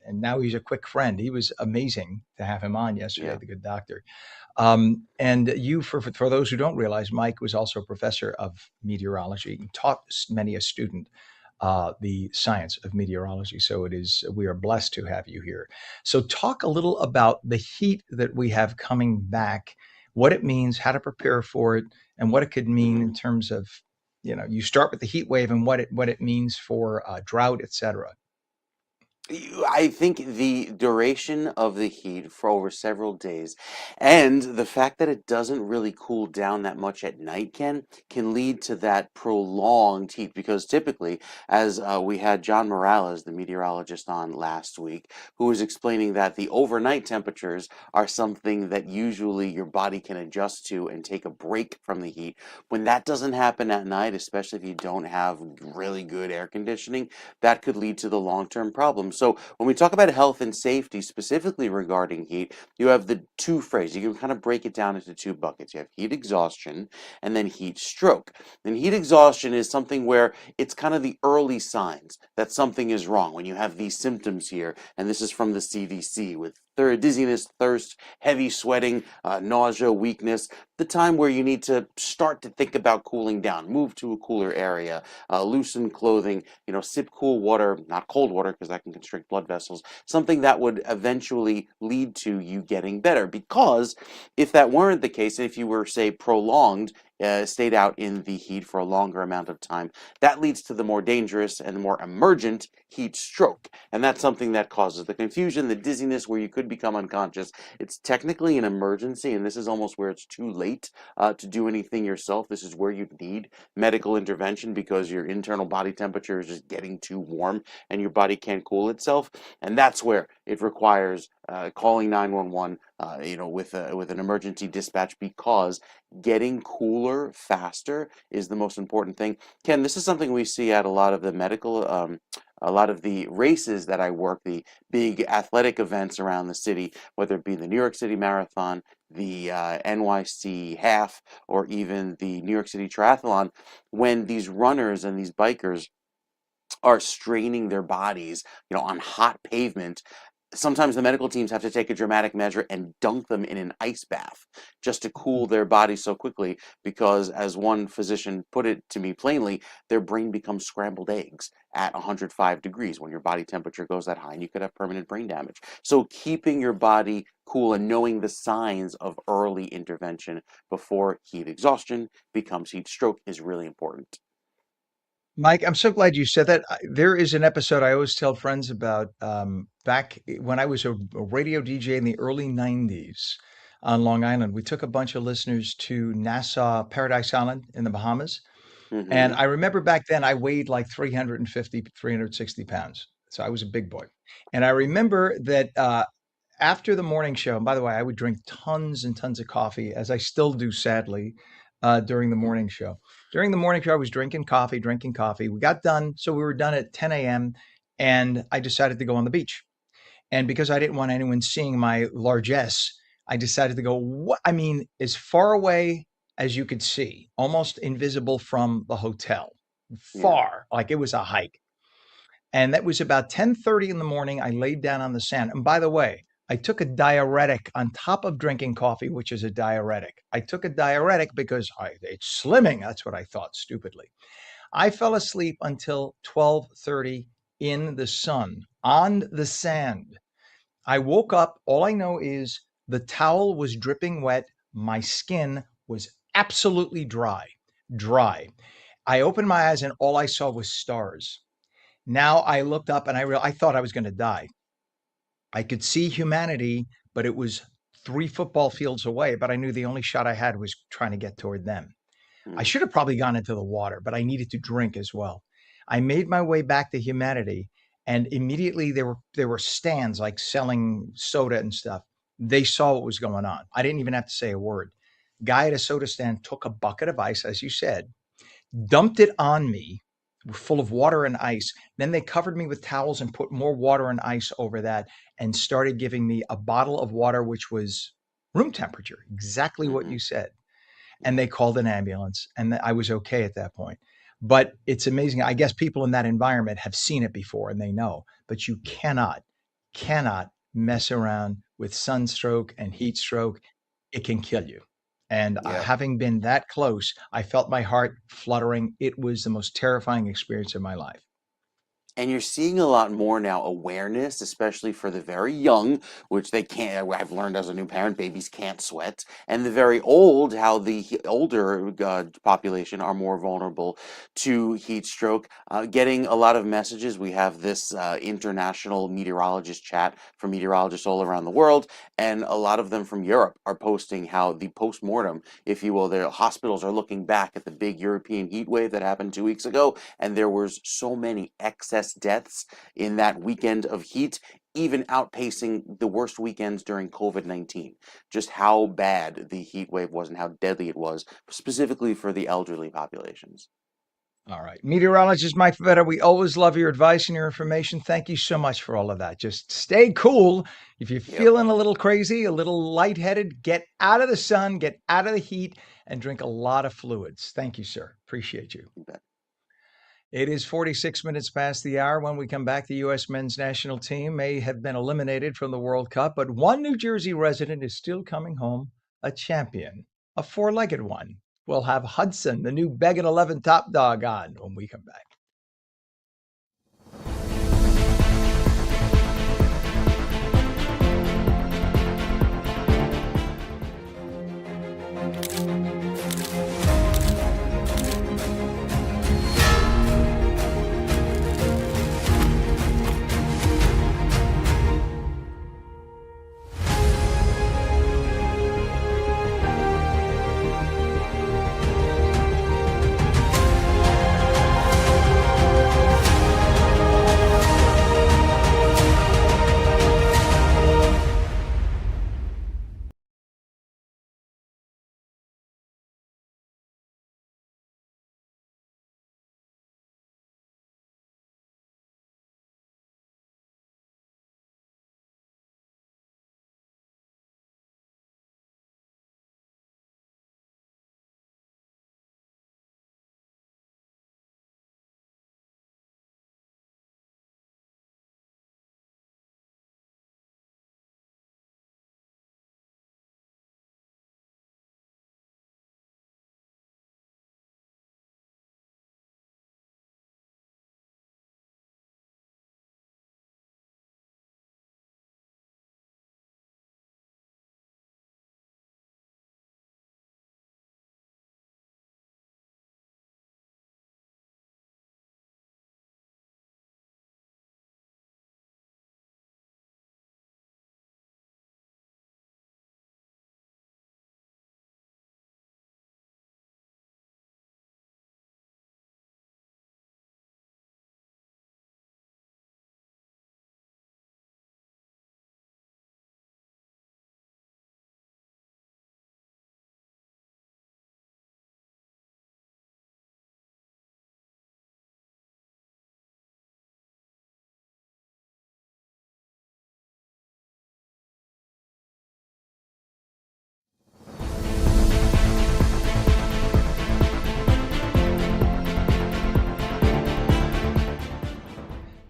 and now he's a quick friend. He was amazing to have him on yesterday, Yeah. the good doctor. And you, for those who don't realize, Mike was also a professor of meteorology. He taught many a student the science of meteorology. So we are blessed to have you here. So talk a little about the heat that we have coming back, what it means, how to prepare for it, and what it could mean Hmm. in terms of, you start with the heat wave and what it means for drought, et cetera. I think the duration of the heat for over several days and the fact that it doesn't really cool down that much at night can lead to that prolonged heat because typically, as we had John Morales, the meteorologist, on last week, who was explaining that the overnight temperatures are something that usually your body can adjust to and take a break from the heat. When that doesn't happen at night, especially if you don't have really good air conditioning, that could lead to the long-term problems. So when we talk about health and safety, specifically regarding heat, you have the two phrases. You can kind of break it down into two buckets. You have heat exhaustion and then heat stroke. And heat exhaustion is something where it's kind of the early signs that something is wrong. When you have these symptoms here, and this is from the CDC, with dizziness, thirst, heavy sweating, nausea, weakness, the time where you need to start to think about cooling down, move to a cooler area, loosen clothing, sip cool water, not cold water because that can constrict blood vessels, something that would eventually lead to you getting better. Because if that weren't the case, if you were, say, prolonged, stayed out in the heat for a longer amount of time, that leads to the more dangerous and the more emergent heat stroke. And that's something that causes the confusion, the dizziness, where you could become unconscious. It's technically an emergency, and this is almost where it's too late to do anything yourself. This is where you need medical intervention because your internal body temperature is just getting too warm and your body can't cool itself. And that's where it requires calling 911, with an emergency dispatch, because getting cooler faster is the most important thing. Ken, this is something we see at a lot of the a lot of the races that I work, the big athletic events around the city, whether it be the New York City Marathon, the NYC Half, or even the New York City Triathlon, when these runners and these bikers are straining their bodies, on hot pavement. Sometimes the medical teams have to take a dramatic measure and dunk them in an ice bath just to cool their bodies so quickly because, as one physician put it to me plainly, their brain becomes scrambled eggs at 105 degrees when your body temperature goes that high, and you could have permanent brain damage. So keeping your body cool and knowing the signs of early intervention before heat exhaustion becomes heat stroke is really important. Mike, I'm so glad you said that. There is an episode I always tell friends about back when I was a radio DJ in the early 90s on Long Island. We took a bunch of listeners to Nassau, Paradise Island in the Bahamas. And Mm-hmm. I remember back then I weighed like 350, 360 pounds. So I was a big boy. And I remember that after the morning show, and by the way, I would drink tons and tons of coffee, as I still do, sadly, during the morning show. During the morning show, I was drinking coffee, drinking coffee. We got done. So we were done at 10 a.m. And I decided to go on the beach. And because I didn't want anyone seeing my largesse, I decided to go, what? I mean, as far away as you could see, almost invisible from the hotel, Yeah. far, like it was a hike. And that was about 10:30 in the morning. I laid down on the sand. And by the way, I took a diuretic on top of drinking coffee, which is a diuretic. I took a diuretic because it's slimming. That's what I thought stupidly. I fell asleep until 12:30 in the sun on the sand. I woke up. All I know is the towel was dripping wet. My skin was absolutely dry, dry. I opened my eyes and all I saw was stars. Now I looked up and I thought I was going to die. I could see humanity, but it was 3 football fields away. But I knew the only shot I had was trying to get toward them. I Mm, should have probably gone into the water, but I needed to drink as well. I made my way back to humanity, and immediately there were stands like selling soda and stuff. They saw what was going on. I didn't even have to say a word. Guy at a soda stand took a bucket of ice, as you said, dumped it on me, full of water and ice. Then they covered me with towels and put more water and ice over that and started giving me a bottle of water, which was room temperature, exactly what mhm, you said. And yeah. they called an ambulance, and I was okay at that point. But it's amazing. I guess people in that environment have seen it before and they know, but you cannot mess around with sunstroke and heat stroke. It can kill you. And Yep. having been that close, I felt my heart fluttering. It was the most terrifying experience of my life. And you're seeing a lot more now awareness, especially for the very young, which they can't. I've learned as a new parent, babies can't sweat, and the very old, how the older population are more vulnerable to heat stroke. Getting a lot of messages. We have this international meteorologist chat from meteorologists all around the world, and a lot of them from Europe are posting how the post-mortem, if you will, their hospitals are looking back at the big European heat wave that happened 2 weeks ago, and there was so many excess deaths in that weekend of heat, even outpacing the worst weekends during COVID-19. Just how bad the heat wave was and how deadly it was, specifically for the elderly populations. All right. Meteorologist Mike Favetta, we always love your advice and your information. Thank you so much for all of that. Just stay cool. If you're Yep. feeling a little crazy, a little lightheaded, get out of the sun, get out of the heat, and drink a lot of fluids. Thank you, sir. Appreciate you. You bet. It is 46 minutes past the hour. When we come back, the U.S. men's national team may have been eliminated from the World Cup, but one New Jersey resident is still coming home a champion, a four-legged one. We'll have Hudson, the new Beggin' 11 top dog, on when we come back.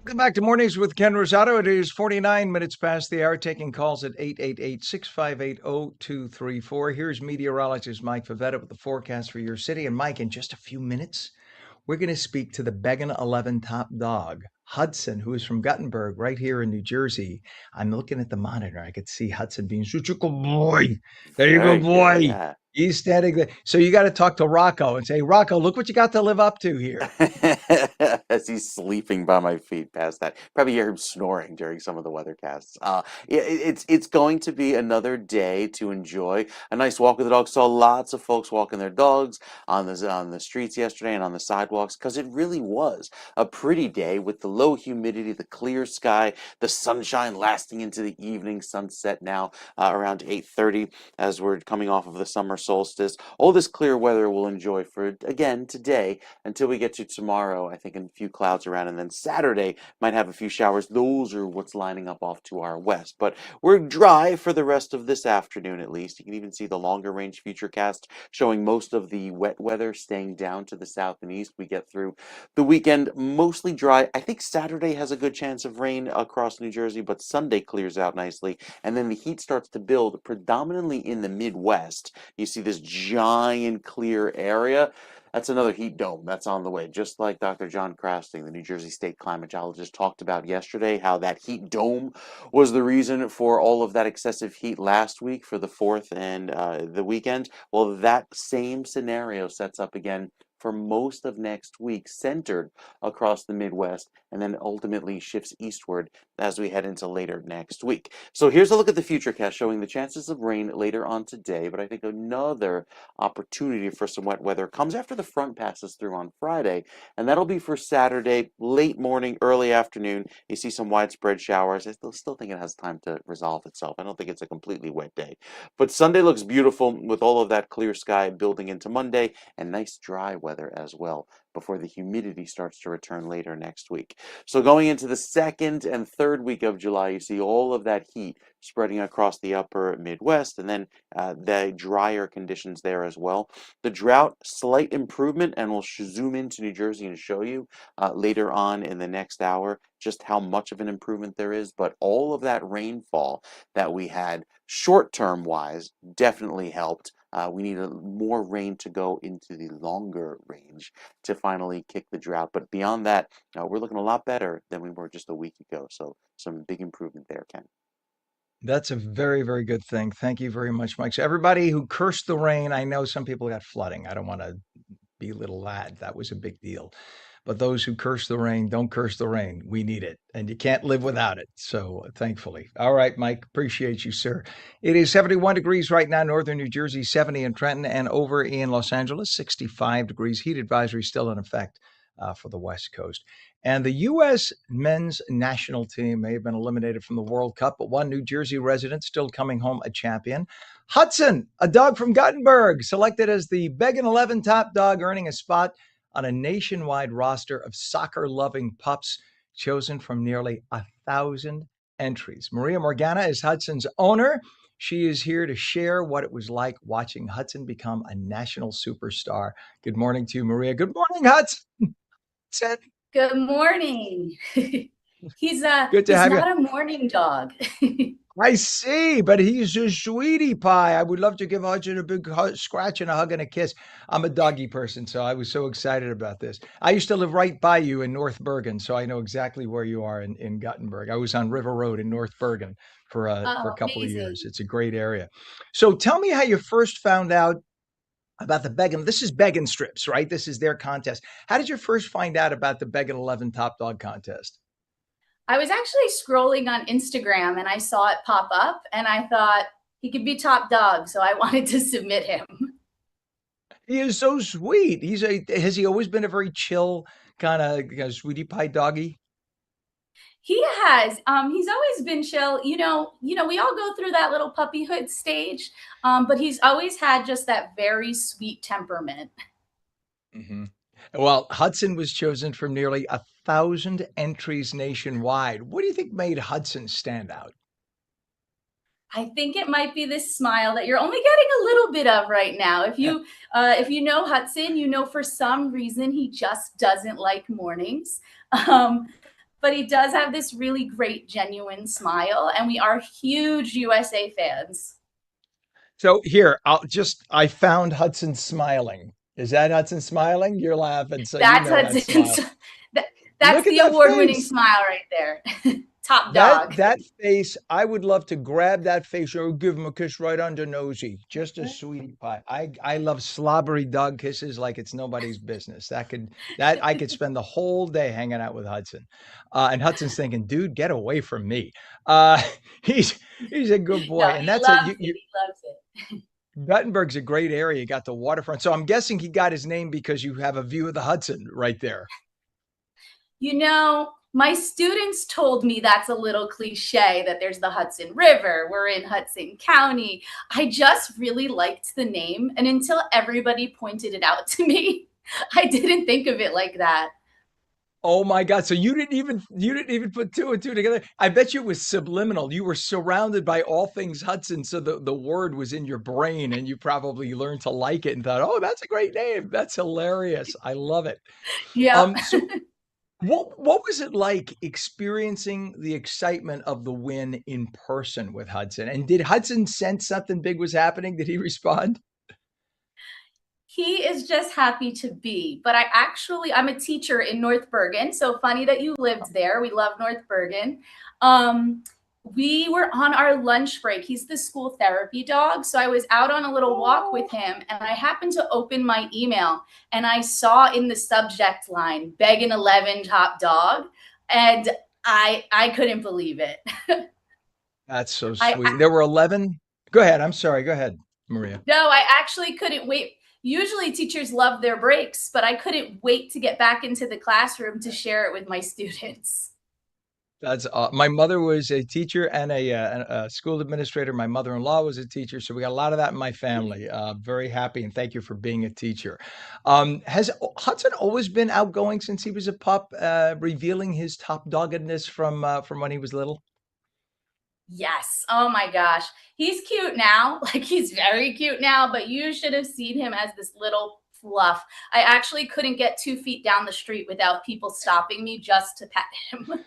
Welcome back to Mornings with Ken Rosato. It is 49 minutes past the hour, taking calls at 888-658-0234. Here's meteorologist Mike Favetta with the forecast for your city. And Mike, in just a few minutes, we're going to speak to the Beggin' 11 top dog, Hudson, who is from Guttenberg, right here in New Jersey. I'm looking at the monitor. I could see Hudson being such a good boy. There you go, Very good. boy. Yeah. He's standing there. So you got to talk to Rocco and say, Rocco, look what you got to live up to here. As he's sleeping by my feet past that. Probably hear him snoring during some of the weathercasts. Yeah, it's going to be another day to enjoy a nice walk with the dog. Saw lots of folks walking their dogs on the streets yesterday and on the sidewalks because it really was a pretty day with the low humidity, the clear sky, the sunshine lasting into the evening, sunset now around 8:30 as we're coming off of the summer solstice. All this clear weather we'll enjoy for again today until we get to tomorrow. I think a few clouds around, and then Saturday might have a few showers. Those are what's lining up off to our west. But we're dry for the rest of this afternoon at least. You can even see the longer range futurecast showing most of the wet weather staying down to the south and east. We get through the weekend mostly dry. I think Saturday has a good chance of rain across New Jersey, but Sunday clears out nicely. And then the heat starts to build predominantly in the Midwest. You see this giant clear area. That's another heat dome that's on the way, just like Dr. John Crafting, the New Jersey State climatologist, talked about yesterday, how that heat dome was the reason for all of that excessive heat last week for the 4th and the weekend. Well, that same scenario sets up again for most of next week, centered across the Midwest, and then ultimately shifts eastward as we head into later next week. So here's a look at the futurecast showing the chances of rain later on today, but I think another opportunity for some wet weather comes after the front passes through on Friday, and that'll be for Saturday, late morning, early afternoon. You see some widespread showers. I still think it has time to resolve itself. I don't think it's a completely wet day. But Sunday looks beautiful with all of that clear sky building into Monday and nice dry weather as well before the humidity starts to return later next week. So going into the 2nd and 3rd week of July, you see all of that heat spreading across the upper Midwest, and then the drier conditions there as well. The drought, slight improvement, and we'll zoom into New Jersey and show you later on in the next hour just how much of an improvement there is. But all of that rainfall that we had short-term wise definitely helped. We need more rain to go into the longer range to finally kick the drought. But beyond that, we're looking a lot better than we were just a week ago. So some big improvement there, Ken. That's a very, very good thing. Thank you very much, Mike. So everybody who cursed the rain, I know some people got flooding. I don't want to belittle that. That was a big deal. But those who curse the rain, don't curse the rain. We need it, and you can't live without it. So thankfully. All right, Mike, appreciate you, sir. It is 71 degrees right now, northern New Jersey, 70 in Trenton, and over in Los Angeles, 65 degrees. Heat advisory still in effect for the West Coast. And the U.S. men's national team may have been eliminated from the World Cup, but one New Jersey resident still coming home a champion. Hudson, a dog from Guttenberg, selected as the Beggin' 11 top dog, earning a spot on a nationwide roster of soccer-loving pups chosen from nearly 1,000 entries. Maria Morgana is Hudson's owner. She is here to share what it was like watching Hudson become a national superstar. Good morning to you, Maria. Good morning, Hudson. Good morning. He's Good to have you. not a morning dog. I see, but he's a sweetie pie. I would love to give Hudson a big scratch and a hug and a kiss. I'm a doggy person, so I was so excited about this. I used to live right by you in North Bergen, so I know exactly where you are in Guttenberg. I was on River Road in North Bergen for a couple of years. Amazing. It's a great area. So tell me how you first found out about the Beggin'. This is Beggin' Strips, right? This is their contest. How did you first find out about the Beggin' 11 Top Dog contest? I was actually scrolling on Instagram and I saw it pop up and I thought he could be top dog, so I wanted to submit him. He is so sweet. Has he always been a very chill kind of sweetie pie doggy? He has. He's always been chill. We all go through that little puppyhood stage, but he's always had just that very sweet temperament. Hmm. Well, Hudson was chosen from nearly 1,000 entries nationwide. What do you think made Hudson stand out? I think it might be this smile that you're only getting a little bit of right now. If you know Hudson, for some reason he just doesn't like mornings. But he does have this really great, genuine smile, and we are huge USA fans. So here, I found Hudson smiling. Is that Hudson smiling? You're laughing, so you That's know that Hudson's. smile. That's Look at the that award-winning face. smile right there. top That dog. that face, I would love to grab that face or give him a kiss right under nosy. Just a sweetie pie. I love slobbery dog kisses like it's nobody's business. That I could spend the whole day hanging out with Hudson. And Hudson's thinking, dude, get away from me. Uh, he's he's a good No, boy. And he that's it. loves it. He loves it. Guttenberg's a great area. You got the waterfront. So I'm guessing he got his name because you have a view of the Hudson right there. You know, my students told me that's a little cliche that there's the Hudson River. We're in Hudson County. I just really liked the name. And until everybody pointed it out to me, I didn't think of it like that. Oh my God. So you didn't even put two and two together. I bet you it was subliminal. You were surrounded by all things Hudson. So the word was in your brain and you probably learned to like it and thought, oh, that's a great name. That's hilarious. I love it. Yeah. So what was it like experiencing the excitement of the win in person with Hudson? And did Hudson sense something big was happening? Did he respond? He is just happy to be. But I'm a teacher in North Bergen. So funny that you lived there. We love North Bergen. We were on our lunch break. He's the school therapy dog. So I was out on a little walk with him and I happened to open my email and I saw in the subject line, Beggin 11 top dog. And I couldn't believe it. That's so I sweet. There were 11. Go ahead. I'm sorry. Go ahead, Maria. No, I actually couldn't wait. Usually teachers love their breaks, but I couldn't wait to get back into the classroom to share it with my students. That's my mother was a teacher and a school administrator. My mother-in-law was a teacher, so we got a lot of that in my family. Very happy and thank you for being a teacher. Has Hudson always been outgoing since he was a pup, revealing his top doggedness from when he was little? Yes. Oh my gosh. He's cute now. Like he's very cute now, but you should have seen him as this little fluff. I actually couldn't get 2 feet down the street without people stopping me just to pet him.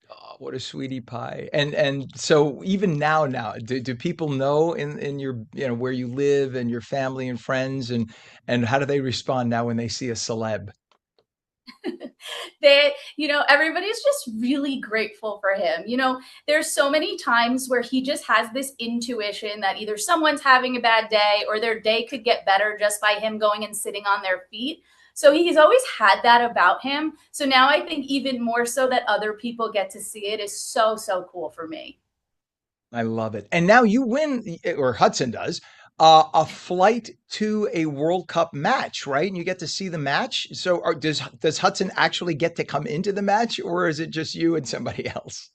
Oh, what a sweetie pie. And so even now, do people know in your where you live and your family and friends and how do they respond now when they see a celeb? Everybody's just really grateful for him. There's so many times where he just has this intuition that either someone's having a bad day or their day could get better just by him going and sitting on their feet. So he's always had that about him. So now I think even more so that other people get to see it is so, so cool for me. I love it. And now you win, or Hudson does, a flight to a World Cup match, right? And you get to see the match. So does Hudson actually get to come into the match, or is it just you and somebody else?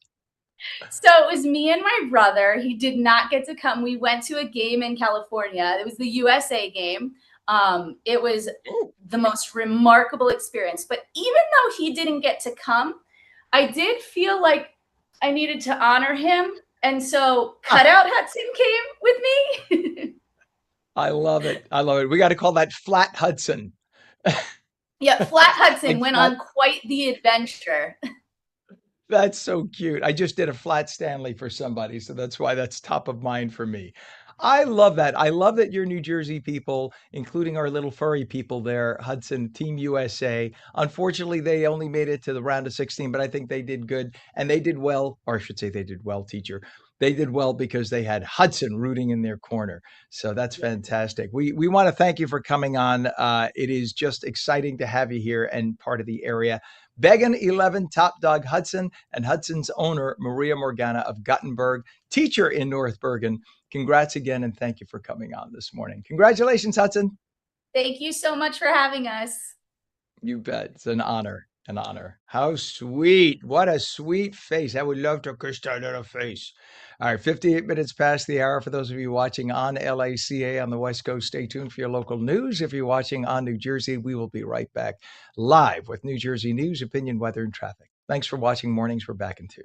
So it was me and my brother. He did not get to come. We went to a game in California. It was the USA game. It was the most remarkable experience. But even though he didn't get to come, I did feel like I needed to honor him. And so Cutout Hudson came with me. I love it. I love it. We got to call that Flat Hudson. Yeah, Flat Hudson Like went flat. on quite the adventure. That's so cute. I just did a flat Stanley for somebody, so that's why that's top of mind for me. I love that. I love that your New Jersey people, including our little furry people there, Hudson, Team USA. Unfortunately, they only made it to the round of 16, but I think they did good and they did well, or I should say they did well, teacher. They did well because they had Hudson rooting in their corner. So that's fantastic. We want to thank you for coming on. It is just exciting to have you here and part of the area. Began 11 Top Dog Hudson and Hudson's owner, Maria Morgana of Guttenberg, teacher in North Bergen. Congrats again, and thank you for coming on this morning. Congratulations, Hudson. Thank you so much for having us. You bet. It's an honor. An honor. How sweet. What a sweet face. I would love to kiss that little face. All right, 58 minutes past the hour. For those of you watching on LACA on the West Coast, stay tuned for your local news. If you're watching on New Jersey, we will be right back live with New Jersey news, opinion, weather, and traffic. Thanks for watching Mornings. We're back in 2.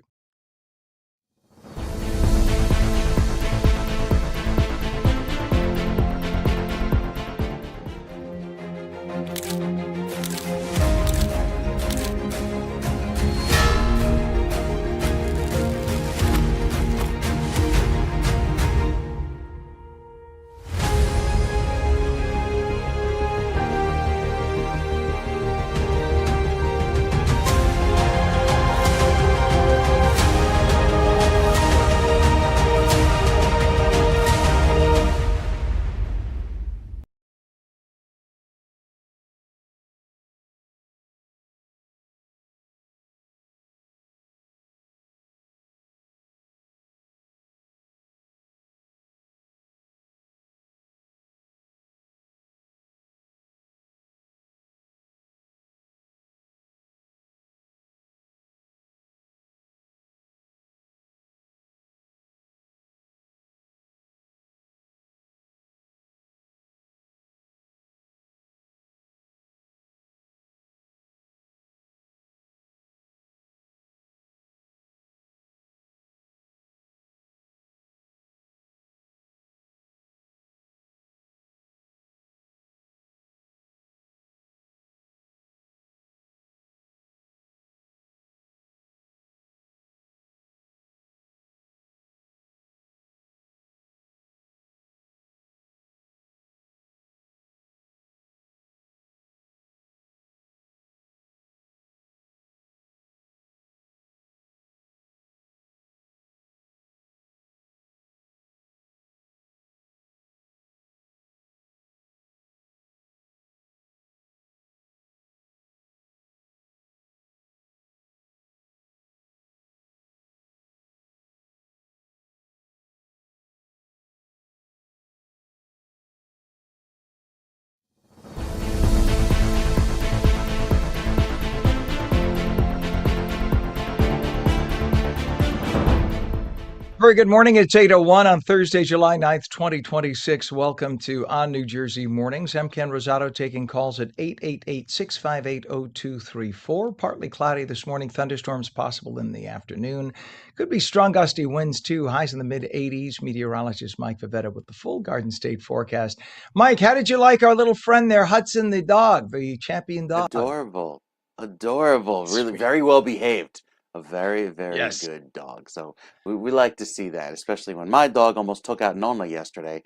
Very good morning. It's 8:01 on Thursday, July 9th, 2026. Welcome to On New Jersey Mornings. I'm Ken Rosato taking calls at 888-658-0234. Partly cloudy this morning. Thunderstorms possible in the afternoon. Could be strong gusty winds too. Highs in the mid 80s. Meteorologist Mike Favetta with the full Garden State forecast. Mike, how did you like our little friend there, Hudson the dog, the champion dog? Adorable. Adorable. Really Sweet. very well behaved. A very, very Yes. good dog. So we like to see that, especially when my dog almost took out Nona yesterday,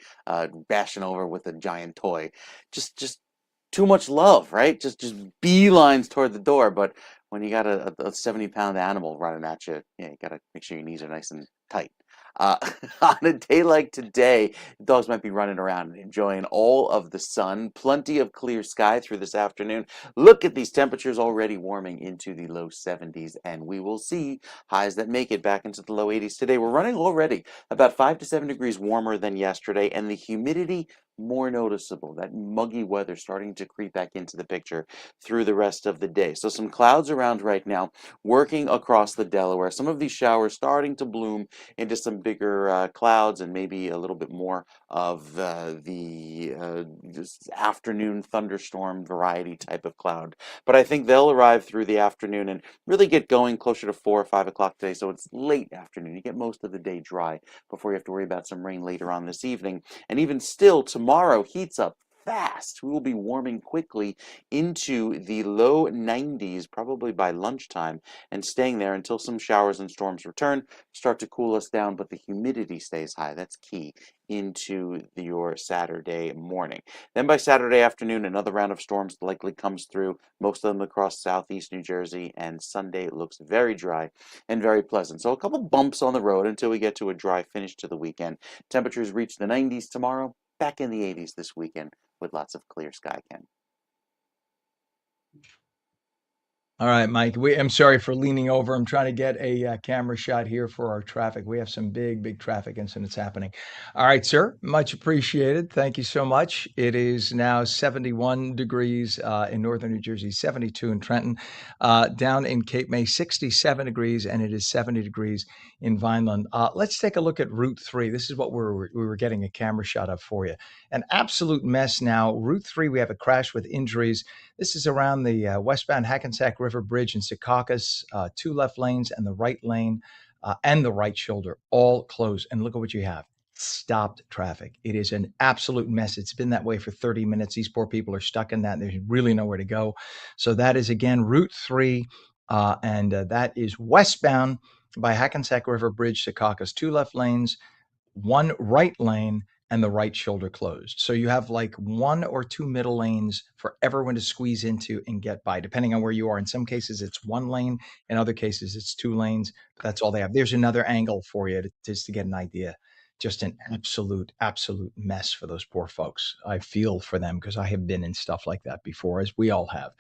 bashing over with a giant toy. Just too much love, right? Just beelines toward the door. But when you got a 70-pound animal running at you, yeah, you gotta make sure your knees are nice and tight. Uh, on a day like today, dogs might be running around and enjoying all of the sun. Plenty of clear sky through this afternoon. Look at these temperatures already warming into the low 70s, and we will see highs that make it back into the low 80s today. We're running already about 5 to 7 degrees warmer than yesterday, and the humidity more noticeable. That muggy weather starting to creep back into the picture through the rest of the day. So some clouds around right now, working across the Delaware. Some of these showers starting to bloom into some bigger clouds and maybe a little bit more of this afternoon thunderstorm variety type of cloud. But I think they'll arrive through the afternoon and really get going closer to 4 or 5 o'clock today. So it's late afternoon. You get most of the day dry before you have to worry about some rain later on this evening. And even still, tomorrow heats up fast. We will be warming quickly into the low 90s, probably by lunchtime, and staying there until some showers and storms return, start to cool us down, but the humidity stays high. That's key into your Saturday morning. Then by Saturday afternoon, another round of storms likely comes through, most of them across southeast New Jersey, and Sunday looks very dry and very pleasant. So a couple bumps on the road until we get to a dry finish to the weekend. Temperatures reach the 90s tomorrow, back in the 80s this weekend with lots of clear sky, Ken. All right, Mike. I'm sorry for leaning over. I'm trying to get a camera shot here for our traffic. We have some big traffic incidents happening. All right, sir. Much appreciated. Thank you so much. It is now 71 degrees in northern New Jersey, 72 in Trenton. Down in Cape May, 67 degrees, and it is 70 degrees in Vineland. Let's take a look at Route 3. This is what we were getting a camera shot of for you. An absolute mess now. Route 3, we have a crash with injuries. This is around the westbound Hackensack River Bridge in Secaucus, 2 left lanes and the right lane and the right shoulder all closed. And look at what you have. Stopped traffic. It is an absolute mess. It's been that way for 30 minutes. These poor people are stuck in that. And there's really nowhere to go. So that is, again, Route 3, and that is westbound by Hackensack River Bridge, Secaucus, 2 left lanes, 1 right lane, and the right shoulder closed. So you have like 1 or 2 middle lanes for everyone to squeeze into and get by, depending on where you are. In some cases, it's 1 lane. In other cases, it's 2 lanes. But that's all they have. There's another angle for you just to get an idea. Just an absolute mess for those poor folks. I feel for them because I have been in stuff like that before, as we all have.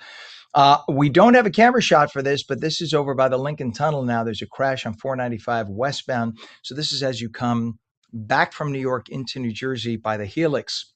We don't have a camera shot for this, but this is over by the Lincoln Tunnel now. There's a crash on 495 westbound. So this is as you come back from New York into New Jersey by the Helix,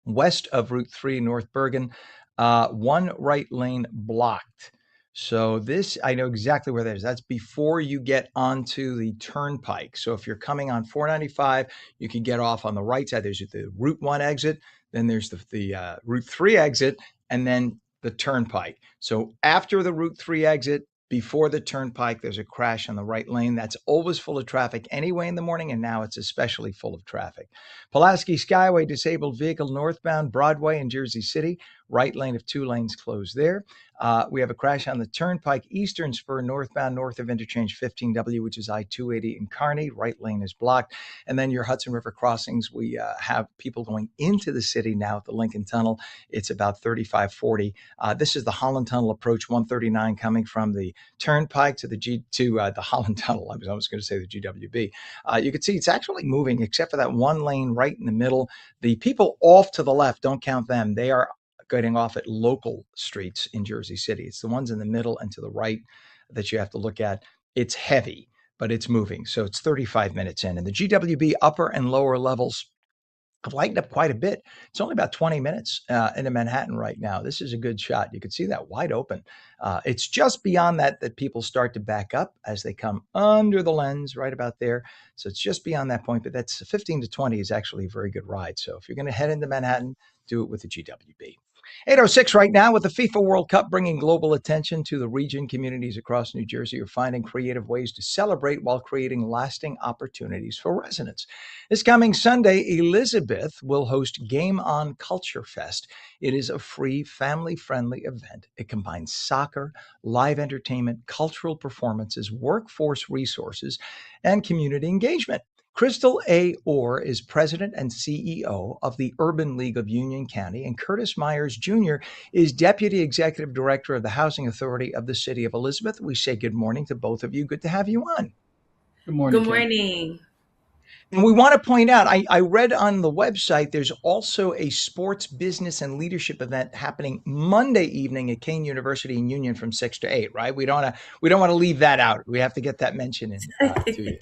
west of Route 3, North Bergen, 1 right lane blocked. So this, I know exactly where that is. That's before you get onto the turnpike. So if you're coming on 495, you can get off on the right side. There's the Route 1 exit, then there's the Route 3 exit, and then the turnpike. So after the Route 3 exit, before the turnpike, there's a crash on the right lane. That's always full of traffic anyway in the morning, and now it's especially full of traffic. Pulaski Skyway, disabled vehicle northbound Broadway in Jersey City. Right lane of 2 lanes closed there. We have a crash on the turnpike, Eastern Spur northbound, north of interchange 15W, which is I-280 in Kearney. Right lane is blocked. And then your Hudson River crossings, we have people going into the city now at the Lincoln Tunnel. It's about 3540. This is the Holland Tunnel approach, 139 coming from the turnpike to the Holland Tunnel. I was going to say the GWB. You can see it's actually moving, except for that 1 lane right in the middle. The people off to the left, don't count them. They are getting off at local streets in Jersey City. It's the ones in the middle and to the right that you have to look at. It's heavy, but it's moving. So it's 35 minutes in. And the GWB upper and lower levels I've lightened up quite a bit. It's only about 20 minutes into Manhattan right now. This is a good shot. You can see that wide open. It's just beyond that people start to back up as they come under the lens right about there. So it's just beyond that point, but that's 15 to 20 is actually a very good ride. So if you're going to head into Manhattan, do it with the GWB. 8:06 right now with the FIFA World Cup bringing global attention to the region. Communities across New Jersey are finding creative ways to celebrate while creating lasting opportunities for residents. This coming Sunday, Elizabeth will host Game On Culture Fest. It is a free, family-friendly event. It combines soccer, live entertainment, cultural performances, workforce resources, and community engagement. Crystal A. Orr is president and CEO of the Urban League of Union County, and Curtis Myers Jr. is deputy executive director of the Housing Authority of the City of Elizabeth. We say good morning to both of you. Good to have you on. Good morning. Good morning. And we want to point out, I read on the website, there's also a sports, business, and leadership event happening Monday evening at Kane University in Union from 6 to 8, right? We don't want to leave that out. We have to get that mentioned to you,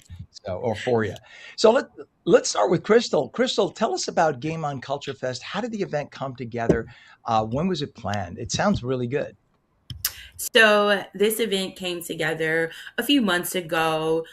or for you. So let's start with Crystal. Crystal, tell us about Game On Culture Fest. How did the event come together? When was it planned? It sounds really good. So this event came together a few months ago.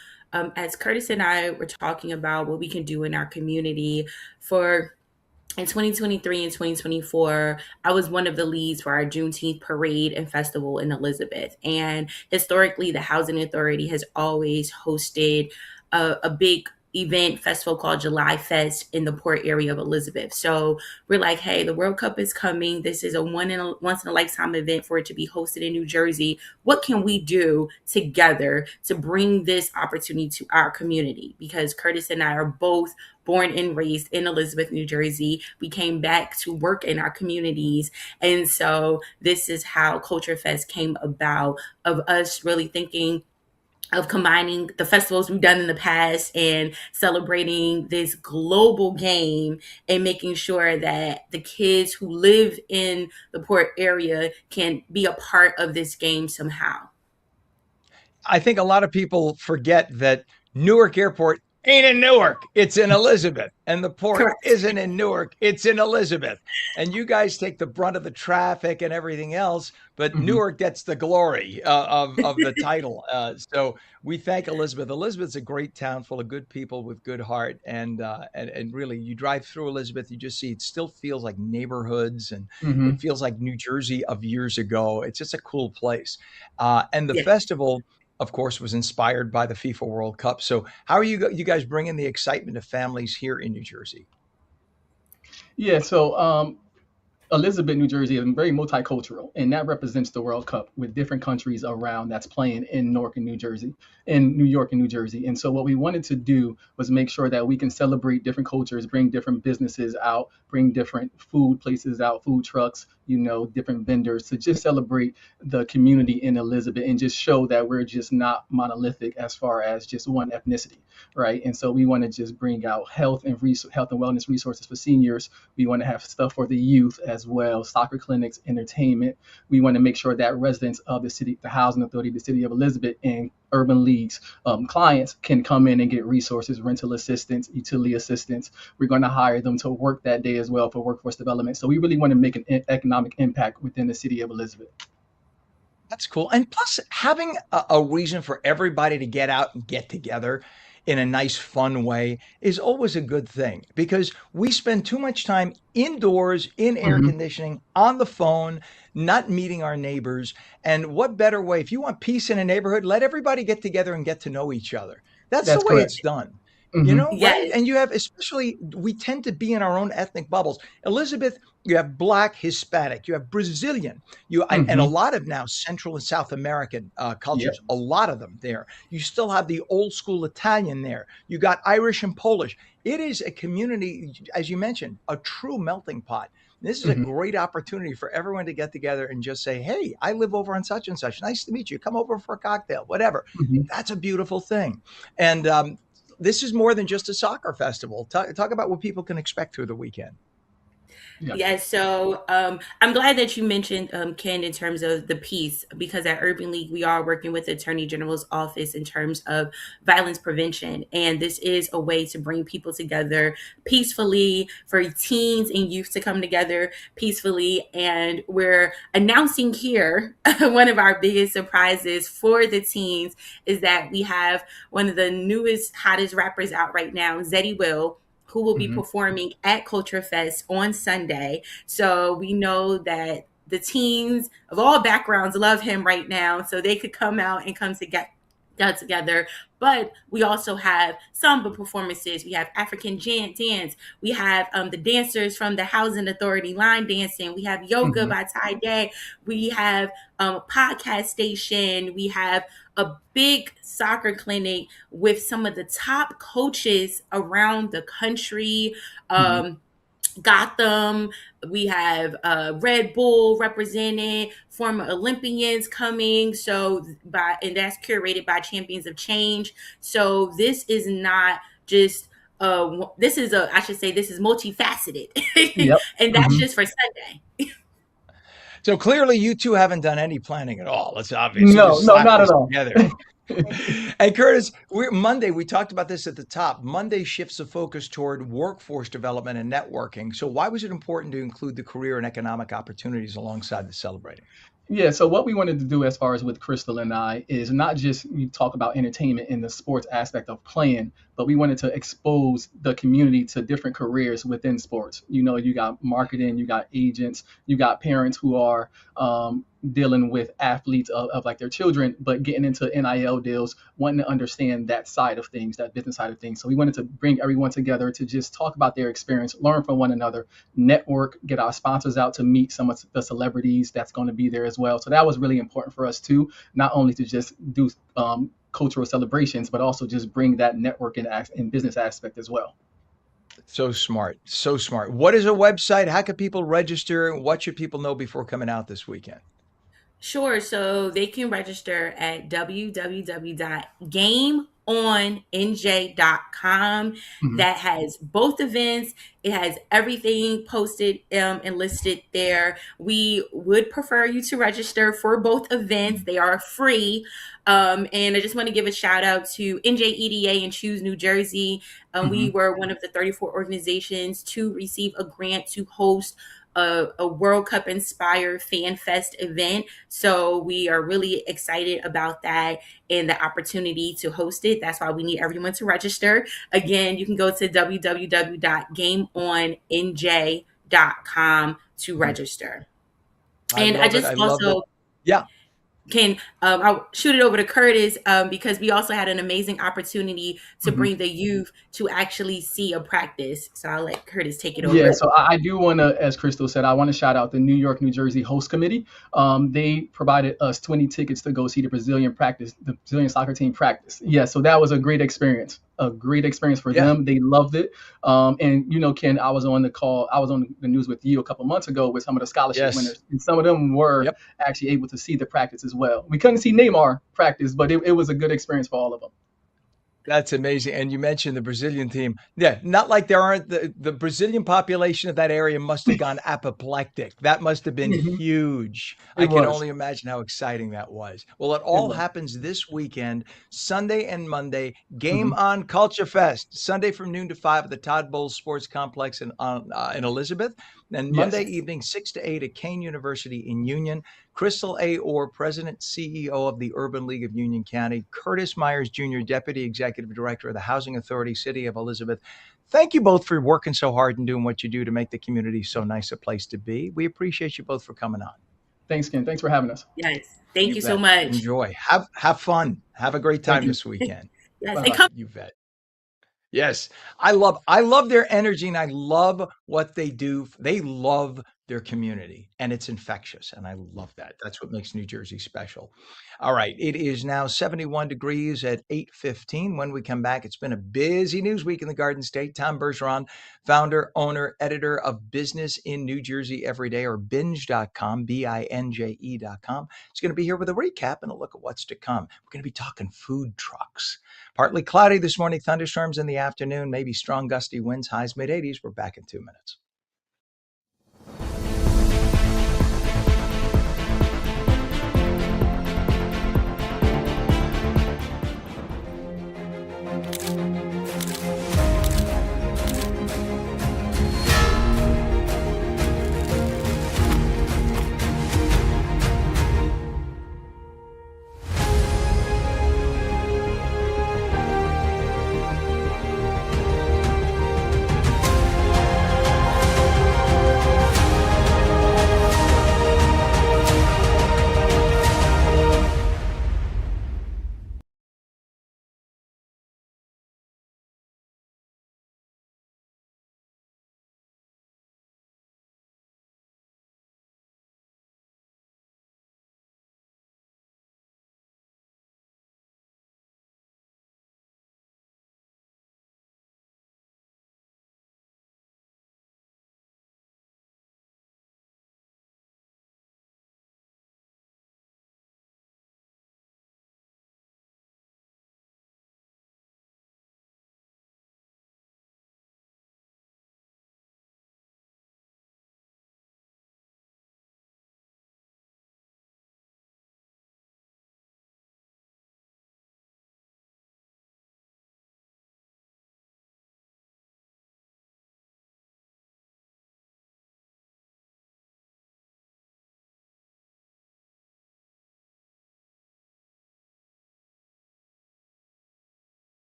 As Curtis and I were talking about what we can do in our community in 2023 and 2024, I was one of the leads for our Juneteenth parade and festival in Elizabeth. And historically, the Housing Authority has always hosted a big event festival called July Fest in the port area of Elizabeth. So we're like, hey, the World Cup is coming. This is a once in a lifetime event for it to be hosted in New Jersey. What can we do together to bring this opportunity to our community? Because Curtis and I are both born and raised in Elizabeth, New Jersey. We came back to work in our communities. And so this is how Culture Fest came about, of us really thinking of combining the festivals we've done in the past and celebrating this global game and making sure that the kids who live in the port area can be a part of this game somehow. I think a lot of people forget that Newark Airport ain't in Newark. It's in Elizabeth. And the port Correct. isn't in Newark. It's in Elizabeth. And you guys take the brunt of the traffic and everything else, but Newark gets the glory of the title. So we thank Elizabeth. Elizabeth's a great town full of good people with good heart. And really, you drive through Elizabeth, you just see it still feels like neighborhoods, and it feels like New Jersey of years ago. It's just a cool place. And the festival, of course, was inspired by the FIFA World Cup. So how are you guys bringing the excitement to families here in New Jersey? Yeah, so Elizabeth, New Jersey is very multicultural, and that represents the World Cup with different countries around that's playing in Newark and New Jersey, in New York and New Jersey. And so what we wanted to do was make sure that we can celebrate different cultures, bring different businesses out, bring different food places out, food trucks, different vendors, to just celebrate the community in Elizabeth and just show that we're just not monolithic as far as just one ethnicity, right? And so we want to just bring out health and wellness resources for seniors. We want to have stuff for the youth as well, soccer clinics, entertainment. We want to make sure that residents of the city, the Housing Authority, the City of Elizabeth, and urban leagues clients can come in and get resources, rental assistance, utility assistance. We're going to hire them to work that day as well for workforce development. So we really want to make an economic impact within the City of Elizabeth. That's cool. And plus, having a reason for everybody to get out and get together in a nice, fun way is always a good thing, because we spend too much time indoors in air conditioning, on the phone, not meeting our neighbors. And what better way? If you want peace in a neighborhood, let everybody get together and get to know each other. That's the way correct. it's done. Mhm. Right? And you have, especially, we tend to be in our own ethnic bubbles. Elizabeth, you have Black, Hispanic, you have Brazilian, and a lot of now Central and South American cultures, a lot of them there. You still have the old school Italian there. You got Irish and Polish. It is a community, as you mentioned, a true melting pot. This is a great opportunity for everyone to get together and just say, hey, I live over on such and such. Nice to meet you. Come over for a cocktail, whatever. That's a beautiful thing. And this is more than just a soccer festival. Talk about what people can expect through the weekend. Yeah. Yes, so I'm glad that you mentioned Ken in terms of the peace because at Urban League we are working with the Attorney General's office in terms of violence prevention, and this is a way to bring people together peacefully for teens and youth to come together peacefully. And we're announcing here one of our biggest surprises for the teens is that we have one of the newest, hottest rappers out right now, Zeddy Will, who will be Mhm. performing at Culture Fest on Sunday. So we know that the teens of all backgrounds love him right now, so they could come out and come together. But we also have samba performances. We have African dance. We have the dancers from the Housing Authority line dancing. We have yoga Mhm. by Ty Day. We have a podcast station. We have a big soccer clinic with some of the top coaches around the country. Mhm. Gotham. We have Red Bull represented, former Olympians coming. So and that's curated by Champions of Change. So this is not just this is I should say this is multifaceted, Yep. and that's Mhm. just for Sunday. So clearly, you two haven't done any planning at all. It's obvious. You No, just no, slapped not at this all. together. And Curtis, Monday, we talked about this at the top. Monday shifts the focus toward workforce development and networking. So why was it important to include the career and economic opportunities alongside the celebrating? Yeah, so what we wanted to do as far as with Crystal and I is not just we talk about entertainment in the sports aspect of playing, but we wanted to expose the community to different careers within sports. You know, you got marketing, you got agents, you got parents who are dealing with athletes of like their children, but getting into NIL deals, wanting to understand that side of things, that business side of things. So we wanted to bring everyone together to just talk about their experience, learn from one another, network, get our sponsors out to meet some of the celebrities that's going to be there as well. So that was really important for us too, not only to just do cultural celebrations, but also just bring that network and business aspect as well. So smart. So smart. What is a website? How can people register? What should people know before coming out this weekend? Sure. So they can register at www.gameonnj.com. Mhm. That has both events. It has everything posted and listed there. We would prefer you to register for both events. They are free. And I just want to give a shout out to NJEDA and Choose New Jersey. We Mhm. were one of the 34 organizations to receive a grant to host a World Cup inspired fan fest event. So we are really excited about that and the opportunity to host it. That's why we need everyone to register. Again, you can go to www.gameonnj.com to register. I And I love it. just I love it. also Yeah. can I'll shoot it over to Curtis because we also had an amazing opportunity to Mhm. bring the youth to actually see a practice. So I'll let Curtis take it Yeah, over. so I do want to, as Crystal said, I want to shout out the New York, New Jersey host committee. They provided us 20 tickets to go see the Brazilian practice, the Brazilian soccer team practice. Yeah, so that was a great experience for Yeah. them. They loved it. And you know, Ken, I was on the news with you a couple months ago with some of the scholarship Yes. winners, and some of them were Yep. actually able to see the practice as well. We couldn't see Neymar practice, but it was a good experience for all of them. That's amazing. And you mentioned the Brazilian team. Yeah, not like there aren't the Brazilian population of that area must have gone apoplectic. That must have been Mhm. huge. It I can was. only imagine how exciting that was. Well, it It all was. happens this weekend, Sunday and Monday. Game Mhm. on Culture Fest, Sunday from noon to 5 at the Todd Bowles Sports Complex in Elizabeth, and Yes. Monday evening 6 to 8 at Kane University in Union. Crystal A. Orr, President, CEO of the Urban League of Union County. Curtis Myers Jr., Deputy Executive Director of the Housing Authority, City of Elizabeth. Thank you both for working so hard and doing what you do to make the community so nice a place to be. We appreciate you both for coming on. Thanks, Ken. Thanks for having us. Yes. Thank You you so bet. much. Enjoy. Have fun. Have a great Thank time you. this weekend. Yes. Bye And bye. come You bet. Yes. I love their energy and I love what they do. They love their community and it's infectious. And I love that. That's what makes New Jersey special. All right. It is now 71 degrees at 8:15. When we come back, it's been a busy news week in the Garden State. Tom Bergeron, founder, owner, editor of Business in New Jersey Every Day or binge.com, binje.com. He's going to be here with a recap and a look at what's to come. We're going to be talking food trucks. Partly cloudy this morning, thunderstorms in the afternoon, maybe strong gusty winds, highs mid 80s. We're back in 2 minutes.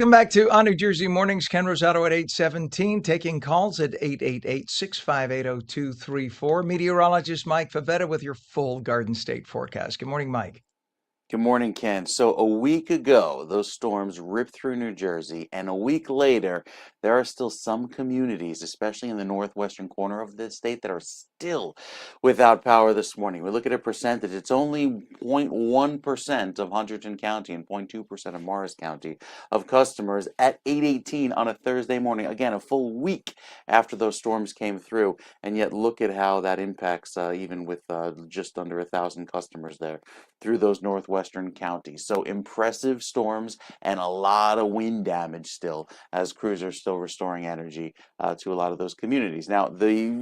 Welcome back to On New Jersey Mornings. Ken Rosato at 8:17, taking calls at 888-658-0234. Meteorologist Mike Favetta with your full Garden State forecast. Good morning, Mike. Good morning, Ken. So a week ago, those storms ripped through New Jersey, and a week later, there are still some communities, especially in the northwestern corner of the state, that are still without power this morning. We look at a percentage, it's only 0.1% of Hunterdon County and 0.2% of Morris County of customers at 8:18 on a Thursday morning. Again, a full week after those storms came through, and yet look at how that impacts even with just under 1,000 customers there through those northwestern counties. So impressive storms and a lot of wind damage still as crews are still restoring energy to a lot of those communities. Now, the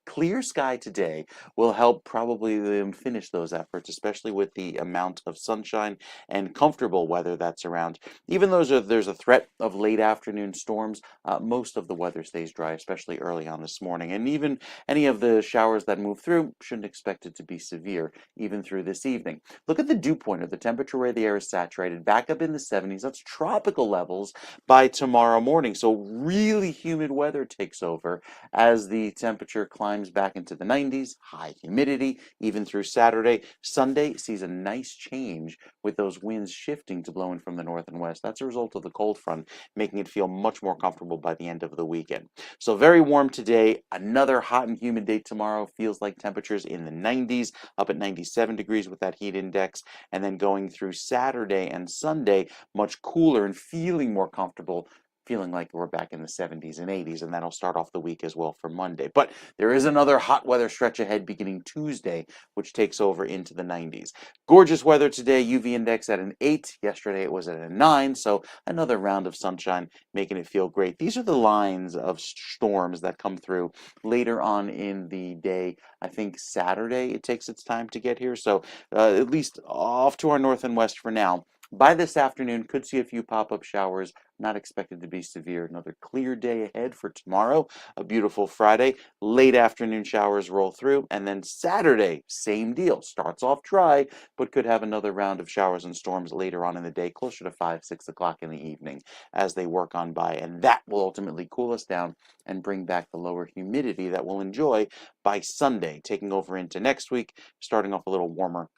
clear sky today will help probably them finish those efforts, especially with the amount of sunshine and comfortable weather that's around. Even though there's a threat of late afternoon storms, most of the weather stays dry, especially early on this morning. And even any of the showers that move through shouldn't expect it to be severe even through this evening. Look at the dew pointer, the temperature where the air is saturated, back up in the 70s. That's tropical levels by tomorrow morning. So really humid weather takes over as the temperature climbs back into the 90s, high humidity, even through Saturday. Sunday sees a nice change with those winds shifting to blowing from the north and west. That's a result of the cold front, making it feel much more comfortable by the end of the weekend. So very warm today, another hot and humid day tomorrow. Feels like temperatures in the 90s, up at 97 degrees with that heat index, and then going through Saturday and Sunday, much cooler and feeling more comfortable, feeling like we're back in the 70s and 80s, and that'll start off the week as well for Monday. But there is another hot weather stretch ahead beginning Tuesday, which takes over into the 90s. Gorgeous weather today, UV index at an 8. Yesterday it was at a 9, so another round of sunshine making it feel great. These are the lines of storms that come through later on in the day. I think Saturday it takes its time to get here, so at least off to our north and west for now. By this afternoon, could see a few pop-up showers, not expected to be severe. Another clear day ahead for tomorrow, a beautiful Friday. Late afternoon showers roll through, and then Saturday, same deal. Starts off dry, but could have another round of showers and storms later on in the day, closer to 5, 6 o'clock in the evening as they work on by, and that will ultimately cool us down and bring back the lower humidity that we'll enjoy by Sunday, taking over into next week, starting off a little warmer.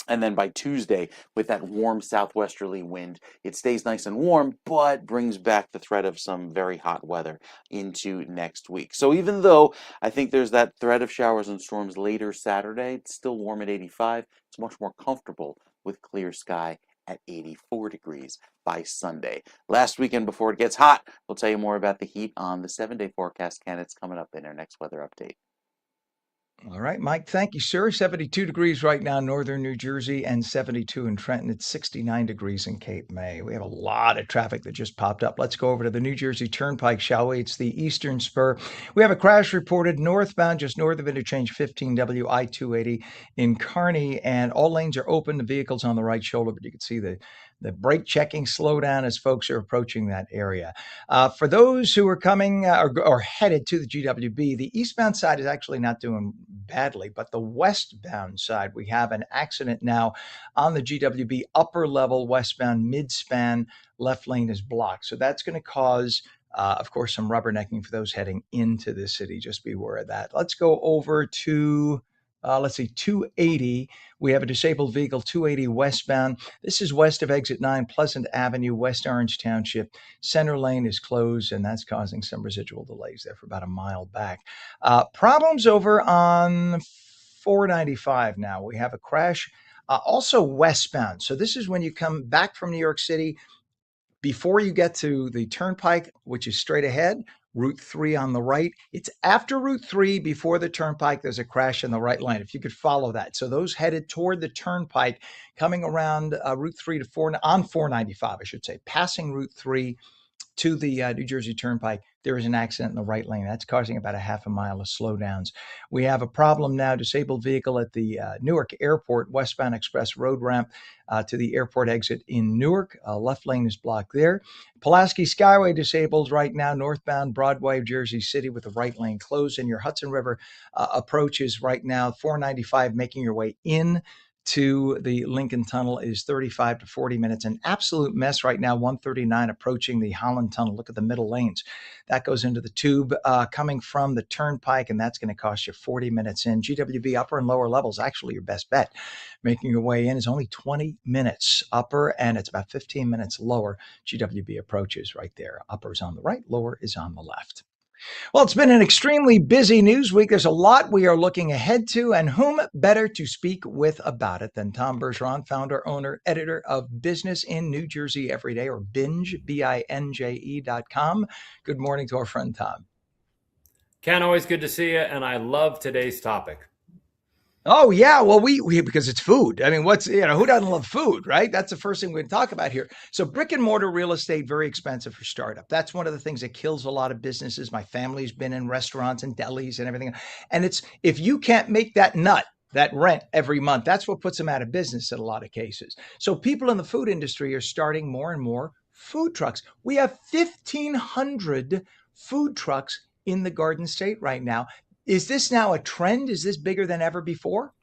And then by Tuesday, with that warm southwesterly wind, it stays nice and warm, but brings back the threat of some very hot weather into next week. So even though I think there's that threat of showers and storms later Saturday, it's still warm at 85. It's much more comfortable with clear sky at 84 degrees by Sunday. Last weekend before it gets hot, we'll tell you more about the heat on the 7-day forecast. Ken, it's coming up in our next weather update. All right, Mike, thank you, sir. 72 degrees right now in northern New Jersey and 72 in Trenton. It's 69 degrees in Cape May. We have a lot of traffic that just popped up. Let's go over to the New Jersey Turnpike, shall we? It's the Eastern Spur. We have a crash reported northbound just north of interchange 15W I-280 in Kearney, and all lanes are open. The vehicle's on the right shoulder, but you can see the brake checking slowdown as folks are approaching that area. For those who are coming or headed to the GWB, the eastbound side is actually not doing badly, but the westbound side, we have an accident now on the GWB upper level westbound midspan. Left lane is blocked. So that's going to cause of course, some rubbernecking for those heading into the city. Just be aware of that. Let's go over to 280. We have a disabled vehicle, 280 westbound. This is west of exit 9, Pleasant Avenue, West Orange Township. Center lane is closed, and that's causing some residual delays there for about a mile back. Problems over on 495 now. We have a crash also westbound. So this is when you come back from New York City. Before you get to the Turnpike, which is straight ahead, Route 3 on the right. It's after Route 3, before the Turnpike, there's a crash in the right lane, if you could follow that. So those headed toward the Turnpike, coming around Route 3 to 4, on 495, I should say, passing Route 3 to the New Jersey Turnpike, there is an accident in the right lane. That's causing about a half a mile of slowdowns. We have a problem now, disabled vehicle at the Newark Airport, westbound express road ramp to the airport exit in Newark. Left lane is blocked there. Pulaski Skyway disabled right now, northbound Broadway, Jersey City, with the right lane closed. And your Hudson River approach is right now 495, making your way in to the Lincoln Tunnel is 35 to 40 minutes. An absolute mess right now. 139 approaching the Holland Tunnel. Look at the middle lanes. That goes into the tube coming from the Turnpike, and that's going to cost you 40 minutes in. GWB upper and lower levels, actually your best bet. Making your way in is only 20 minutes upper, and it's about 15 minutes lower. GWB approaches right there. Upper is on the right, lower is on the left. Well, it's been an extremely busy news week. There's a lot we are looking ahead to, and whom better to speak with about it than Tom Bergeron, founder, owner, editor of Business in New Jersey Every Day, or Binge, BINJE.com. Good morning to our friend Tom. Ken, always good to see you, and I love today's topic. Oh, yeah. Well, we because it's food. I mean, who doesn't love food, right? That's the first thing we're going to talk about here. So brick and mortar real estate, very expensive for startup. That's one of the things that kills a lot of businesses. My family's been in restaurants and delis and everything. And it's, if you can't make that rent every month, that's what puts them out of business in a lot of cases. So people in the food industry are starting more and more food trucks. We have 1,500 food trucks in the Garden State right now. Is this now a trend? Is this bigger than ever before?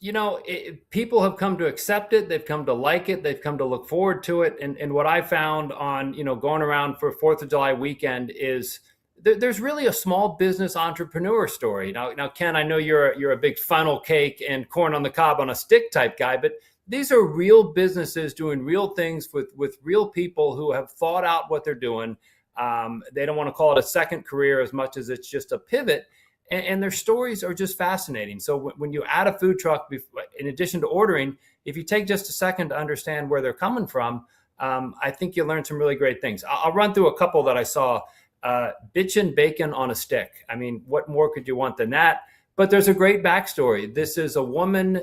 You know, people have come to accept it. They've come to like it. They've come to look forward to it. And what I found on, going around for 4th of July weekend is there's really a small business entrepreneur story. Now, Ken, I know you're a big funnel cake and corn on the cob on a stick type guy, but these are real businesses doing real things with real people who have thought out what they're doing. They don't want to call it a second career as much as it's just a pivot. And their stories are just fascinating. So when you add a food truck, in addition to ordering, if you take just a second to understand where they're coming from, I think you'll learn some really great things. I'll run through a couple that I saw. Bitchin' bacon on a stick. I mean, what more could you want than that? But there's a great backstory. This is a woman,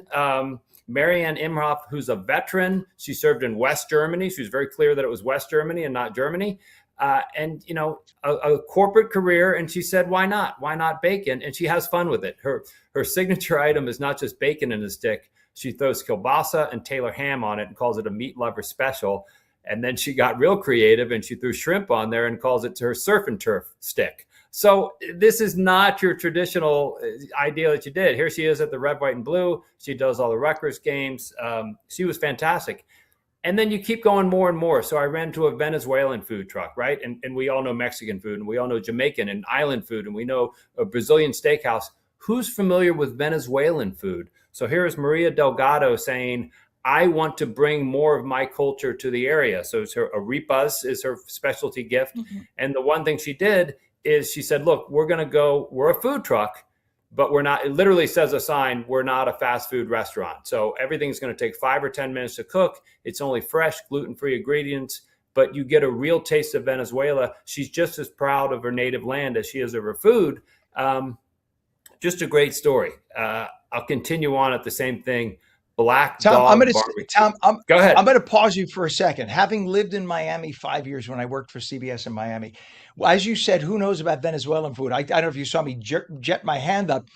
Marianne Imhoff, who's a veteran. She served in West Germany. She was very clear that it was West Germany and not Germany. And a corporate career. And she said, why not? Why not bacon? And she has fun with it. Her signature item is not just bacon in a stick. She throws kielbasa and Taylor ham on it and calls it a meat lover special. And then she got real creative and she threw shrimp on there and calls it her surf and turf stick. So this is not your traditional idea that you did. Here she is at the Red, White, and Blue. She does all the Rutgers games. She was fantastic. And then you keep going more and more. So I ran to a Venezuelan food truck, right? And we all know Mexican food, and we all know Jamaican and island food, and we know a Brazilian steakhouse. Who's familiar with Venezuelan food? So here's Maria Delgado saying, I want to bring more of my culture to the area. So it's arepas is her specialty gift. Mm-hmm. And the one thing she did is she said, look, we're a food truck, but we're not, it literally says a sign, we're not a fast food restaurant. So everything's going to take 5 or 10 minutes to cook. It's only fresh, gluten-free ingredients, but you get a real taste of Venezuela. She's just as proud of her native land as she is of her food. Just a great story. I'll continue on at the same thing. Black Dog Barbecue. Tom, go ahead. I'm going to pause you for a second. Having lived in Miami 5 years when I worked for CBS in Miami, as you said, who knows about Venezuelan food? I don't know if you saw me jet my hand up.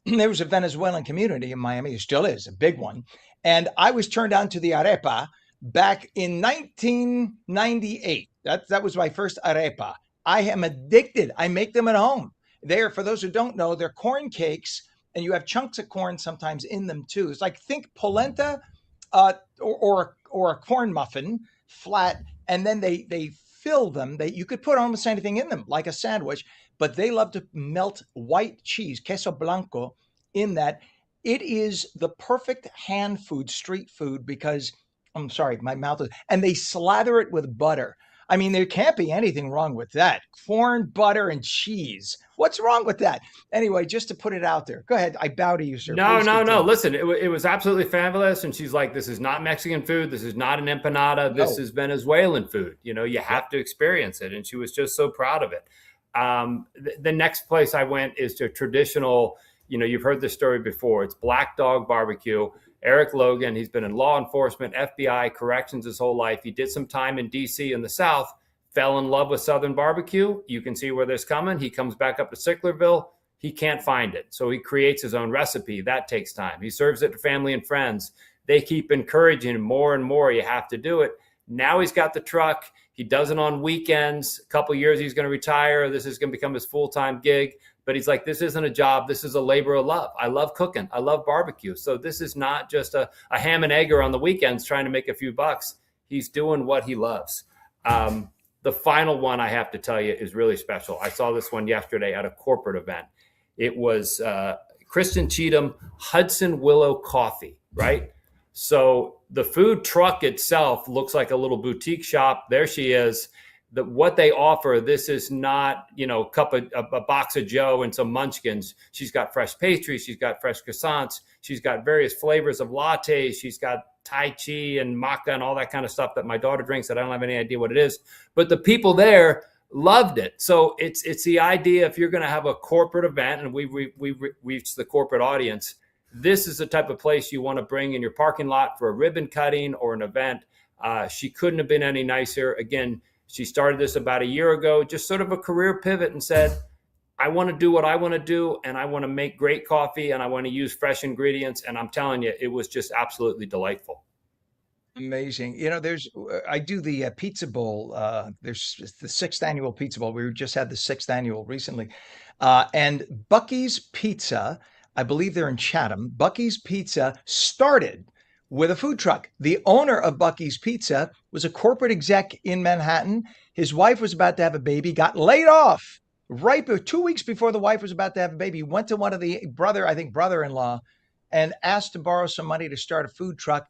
There was a Venezuelan community in Miami. It still is a big one. And I was turned on to the arepa back in 1998. That was my first arepa. I am addicted. I make them at home. They're, for those who don't know, they're corn cakes. And you have chunks of corn sometimes in them too. It's like, think polenta or a corn muffin flat, and then they fill them. You could put almost anything in them, like a sandwich, but they love to melt white cheese, queso blanco, in that. It is the perfect hand food, street food, because, I'm sorry, my mouth is, and they slather it with butter. I mean, there can't be anything wrong with that. Corn, butter, and cheese. What's wrong with that? Anyway, just to put it out there. Go ahead. I bow to you, sir. No. Listen, it was absolutely fabulous. And she's like, this is not Mexican food. This is not an empanada. This is Venezuelan food. You have to experience it. And she was just so proud of it. The next place I went is to traditional, you've heard this story before. It's Black Dog Barbecue. Eric Logan, he's been in law enforcement, FBI, corrections his whole life. He did some time in D.C. in the South, fell in love with Southern barbecue. You can see where this coming. He comes back up to Sicklerville. He can't find it. So he creates his own recipe. That takes time. He serves it to family and friends. They keep encouraging him more and more. You have to do it. Now he's got the truck. He does it on weekends. A couple years he's going to retire. This is going to become his full-time gig. But he's like, this isn't a job. This is a labor of love. I love cooking. I love barbecue. So this is not just a ham and egger on the weekends trying to make a few bucks. He's doing what he loves. The final one I have to tell you is really special. I saw this one yesterday at a corporate event. It was Kristen Cheatham, Hudson Willow Coffee, right? So the food truck itself looks like a little boutique shop. There she is. What they offer, this is not, a box of Joe and some munchkins. She's got fresh pastries. She's got fresh croissants. She's got various flavors of lattes. She's got Tai Chi and maca and all that kind of stuff that my daughter drinks that I don't have any idea what it is. But the people there loved it. So it's the idea, if you're going to have a corporate event, and we reach the corporate audience, this is the type of place you want to bring in your parking lot for a ribbon cutting or an event. She couldn't have been any nicer. Again, she started this about a year ago, just sort of a career pivot, and said, I want to do what I want to do, and I want to make great coffee, and I want to use fresh ingredients. And I'm telling you, it was just absolutely delightful. Amazing. I do the Pizza Bowl. There's the 6th annual Pizza Bowl. We just had the 6th annual recently. And Bucky's Pizza, I believe they're in Chatham. Bucky's Pizza started with a food truck. The owner of Bucky's Pizza was a corporate exec in Manhattan. His wife was about to have a baby, got laid off right 2 weeks before the wife was about to have a baby. Went to one of the brother-in-law, and asked to borrow some money to start a food truck.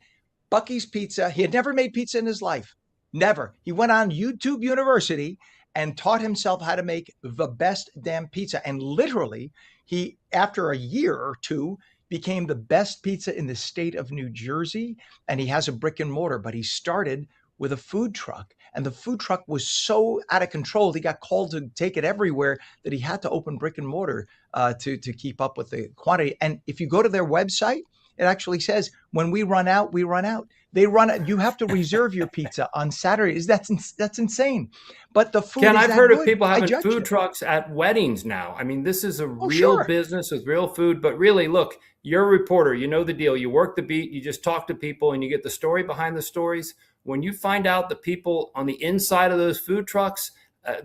Bucky's Pizza. He had never made pizza in his life. Never. He went on YouTube University and taught himself how to make the best damn pizza. And literally, he, after a year or two, became the best pizza in the state of New Jersey. And he has a brick and mortar, but he started with a food truck. And the food truck was so out of control, he got called to take it everywhere, that he had to open brick and mortar to keep up with the quantity. And if you go to their website, it actually says, when we run out, we run out. You have to reserve your pizza on Saturdays. That's insane. But the food Ken, is I've that heard good. of people I having judge food you. trucks at weddings now. I mean, this is a real sure. business with real food. But really, look, you're a reporter. You know the deal. You work the beat. You just talk to people, and you get the story behind the stories. When you find out the people on the inside of those food trucks,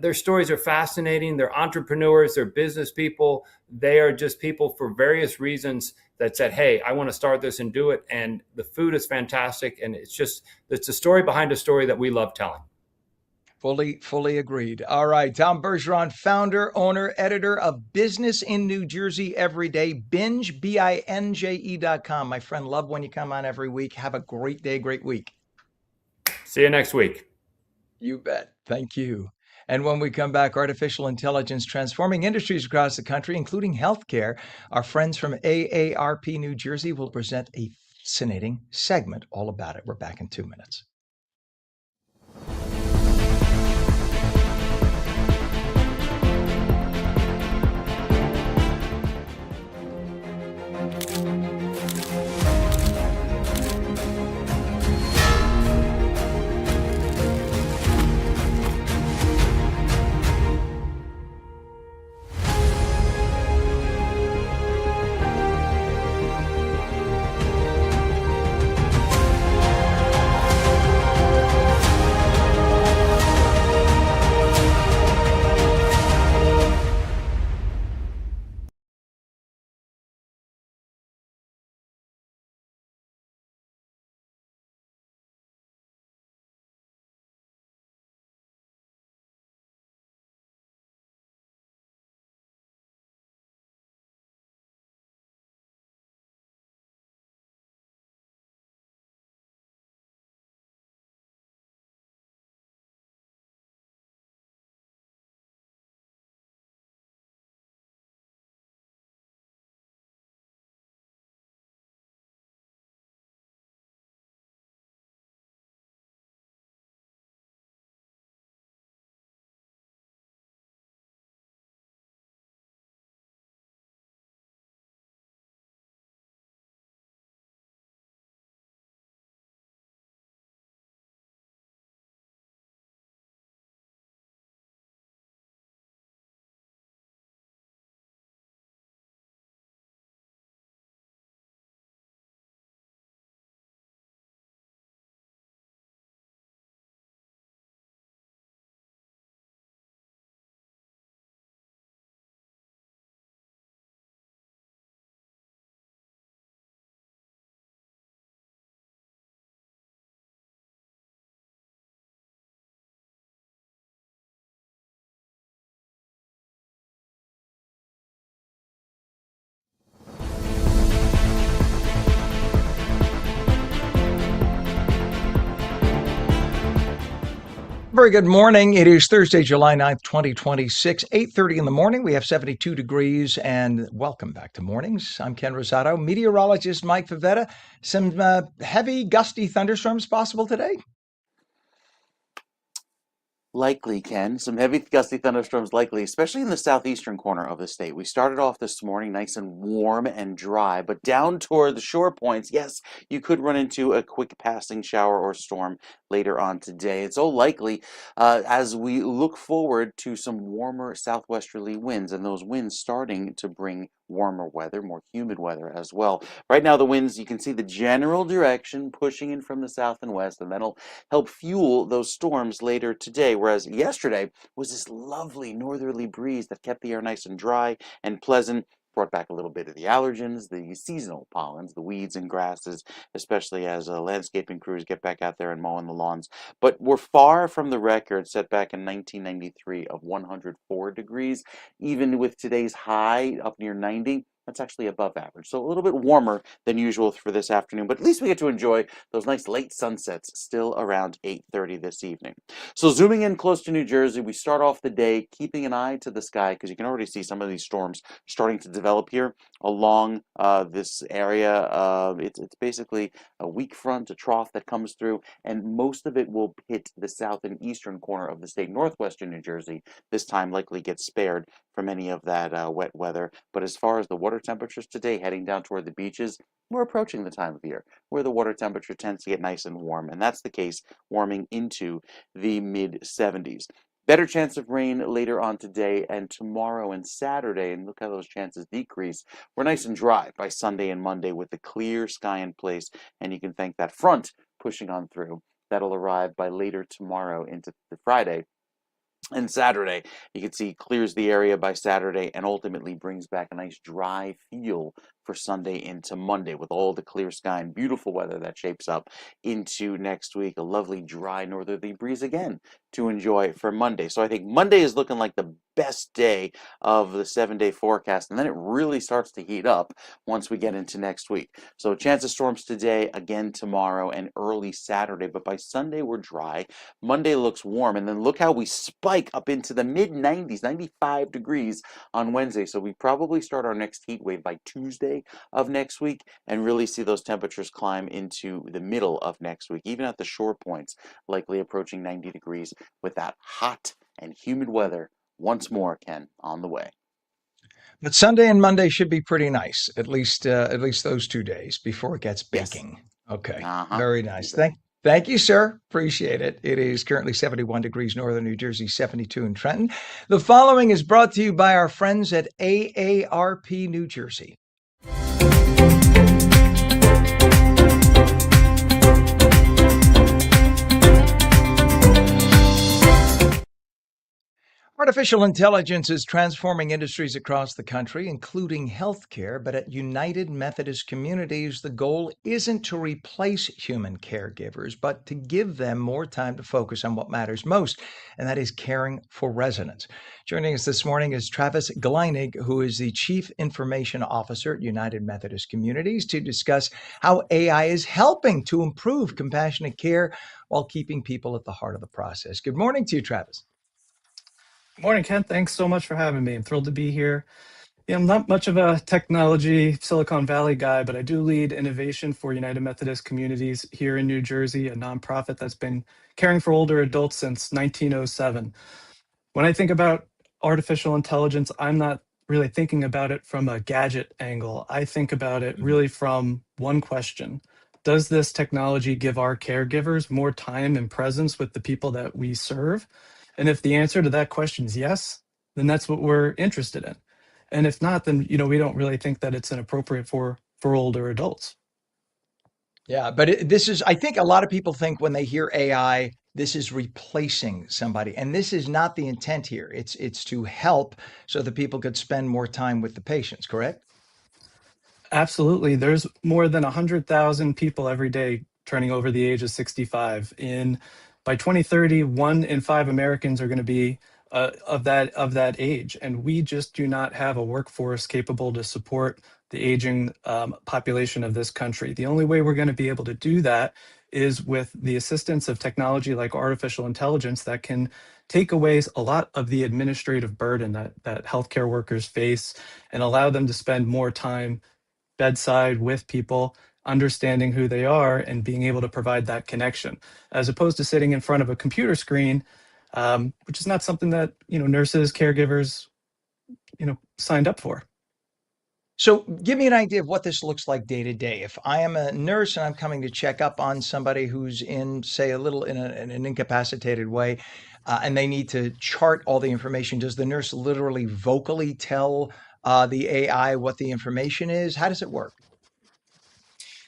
their stories are fascinating. They're entrepreneurs. They're business people. They are just people for various reasons that said, hey, I want to start this and do it. And the food is fantastic. And it's a story behind a story that we love telling. Fully agreed. All right. Tom Bergeron, founder, owner, editor of Business in New Jersey Every Day, Binge, BINJE.com. My friend, love when you come on every week. Have a great day, great week. See you next week. You bet. Thank you. And when we come back, artificial intelligence transforming industries across the country, including healthcare. Our friends from AARP New Jersey will present a fascinating segment all about it. We're back in 2 minutes. Very good morning. It is Thursday, July 9th, 2026, 8:30 in the morning. We have 72 degrees and welcome back to mornings. I'm Ken Rosato, meteorologist Mike Favetta. Some heavy, gusty thunderstorms possible today? Likely, Ken. Some heavy, gusty thunderstorms likely, especially in the southeastern corner of the state. We started off this morning nice and warm and dry, but down toward the shore points, yes, you could run into a quick passing shower or storm later on today. It's so likely as we look forward to some warmer southwesterly winds, and those winds starting to bring warmer weather, more humid weather as well. Right now, the winds, you can see the general direction pushing in from the south and west, and that'll help fuel those storms later today. Whereas yesterday was this lovely northerly breeze that kept the air nice and dry and pleasant, brought back a little bit of the allergens, the seasonal pollens, the weeds and grasses, especially as landscaping crews get back out there and mowing the lawns. But we're far from the record set back in 1993 of 104 degrees. Even with today's high up near 90, that's actually above average. So a little bit warmer than usual for this afternoon, but at least we get to enjoy those nice late sunsets still around 8:30 this evening. So zooming in close to New Jersey, we start off the day keeping an eye to the sky because you can already see some of these storms starting to develop here along this area. It's basically a weak front, a trough that comes through, and most of it will hit the south and eastern corner of the state. Northwestern New Jersey this time likely gets spared from any of that wet weather. But as far as the water temperatures today, heading down toward the beaches, we're approaching the time of year where the water temperature tends to get nice and warm, and that's the case warming into the mid 70s. Better chance of rain later on today and tomorrow and Saturday, and look how those chances decrease. We're nice and dry by Sunday and Monday with the clear sky in place, and you can thank that front pushing on through. That'll arrive by later tomorrow into the Friday. And Saturday, you can see clears the area by Saturday and ultimately brings back a nice dry feel for Sunday into Monday with all the clear sky and beautiful weather that shapes up into next week. A lovely dry northerly breeze again to enjoy for Monday. So I think Monday is looking like the best day of the 7-day forecast, and then it really starts to heat up once we get into next week. So chance of storms today, again tomorrow, and early Saturday, but by Sunday we're dry. Monday looks warm, and then look how we spike up into the mid 90s, 95 degrees on Wednesday. So we probably start our next heat wave by Tuesday of next week and really see those temperatures climb into the middle of next week, even at the shore points, likely approaching 90 degrees with that hot and humid weather once more, Ken, on the way. But Sunday and Monday should be pretty nice, at least those 2 days before it gets Yes. baking. Okay, Uh-huh. very nice. Thank you, sir. Appreciate it. It is currently 71 degrees northern New Jersey, 72 in Trenton. The following is brought to you by our friends at AARP New Jersey. Artificial intelligence is transforming industries across the country, including healthcare. But at United Methodist Communities, the goal isn't to replace human caregivers, but to give them more time to focus on what matters most, and that is caring for residents. Joining us this morning is Travis Gleinig, who is the Chief Information Officer at United Methodist Communities, to discuss how AI is helping to improve compassionate care while keeping people at the heart of the process. Good morning to you, Travis. Good morning, Ken. Thanks so much for having me. I'm thrilled to be here. Yeah, I'm not much of a technology Silicon Valley guy, but I do lead innovation for United Methodist Communities here in New Jersey, a nonprofit that's been caring for older adults since 1907. When I think about artificial intelligence, I'm not really thinking about it from a gadget angle. I think about it really from one question. Does this technology give our caregivers more time and presence with the people that we serve? And if the answer to that question is yes, then that's what we're interested in. And if not, then we don't really think that it's inappropriate for older adults. Yeah, but this is, I think a lot of people think when they hear AI, this is replacing somebody. And this is not the intent here. It's to help so that people could spend more time with the patients, correct? Absolutely. There's more than 100,000 people every day turning over the age of 65. By 2030, 1 in 5 Americans are going to be of that age, and we just do not have a workforce capable to support the aging population of this country. The only way we're going to be able to do that is with the assistance of technology like artificial intelligence that can take away a lot of the administrative burden that healthcare workers face and allow them to spend more time bedside with people, understanding who they are and being able to provide that connection, as opposed to sitting in front of a computer screen, which is not something that nurses, caregivers, signed up for. So give me an idea of what this looks like day to day. If I am a nurse and I'm coming to check up on somebody who's in, say, in an incapacitated way, and they need to chart all the information, does the nurse literally vocally tell the AI what the information is? How does it work?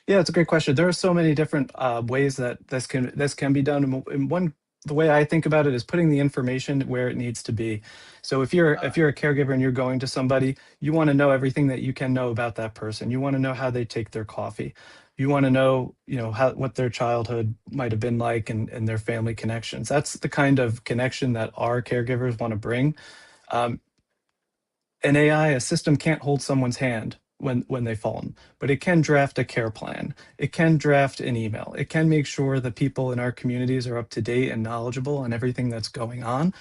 Yeah, it's a great question. There are so many different ways that this can be done. And the way I think about it is putting the information where it needs to be. So if you're a caregiver and you're going to somebody, you want to know everything that you can know about that person. You want to know how they take their coffee. You want to know, what their childhood might have been like and their family connections. That's the kind of connection that our caregivers want to bring. An AI, a system can't hold someone's hand when they've fallen, but it can draft a care plan. It can draft an email. It can make sure that people in our communities are up to date and knowledgeable on everything that's going on.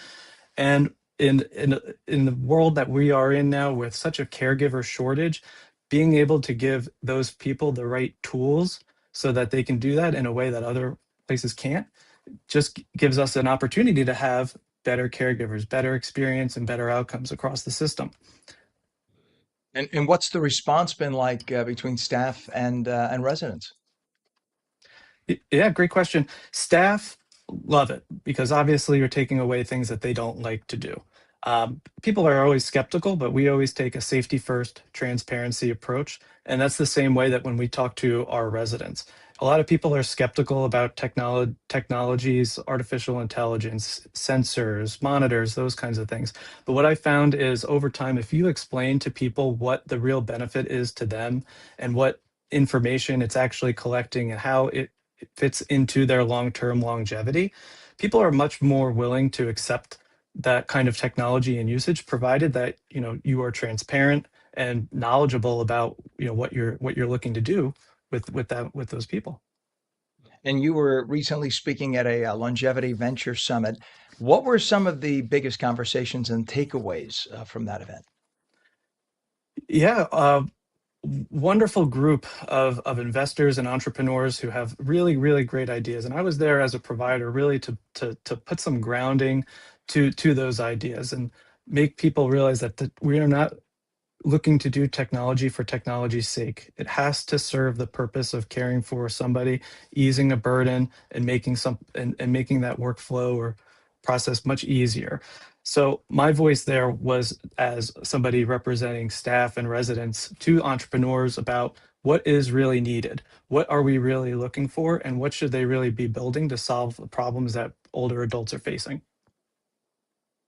And in the world that we are in now with such a caregiver shortage, being able to give those people the right tools so that they can do that in a way that other places can't just gives us an opportunity to have better caregivers, better experience, and better outcomes across the system. And what's the response been like between staff and residents? Yeah, great question. Staff love it because obviously you're taking away things that they don't like to do. People are always skeptical, but we always take a safety first, transparency approach. And that's the same way that when we talk to our residents. A lot of people are skeptical about technologies, artificial intelligence, sensors, monitors, those kinds of things. But what I found is over time, if you explain to people what the real benefit is to them and what information it's actually collecting and how it fits into their long-term longevity, people are much more willing to accept that kind of technology and usage, provided that you are transparent and knowledgeable about what you're looking to do with those people. And you were recently speaking at a longevity venture summit. What were some of the biggest conversations and takeaways from that event? Yeah, wonderful group of investors and entrepreneurs who have really, really great ideas. And I was there as a provider really to put some grounding to those ideas and make people realize that we are not looking to do technology for technology's sake. It has to serve the purpose of caring for somebody, easing a burden, and making that workflow or process much easier. So my voice there was as somebody representing staff and residents to entrepreneurs about what is really needed, what are we really looking for, and what should they really be building to solve the problems that older adults are facing.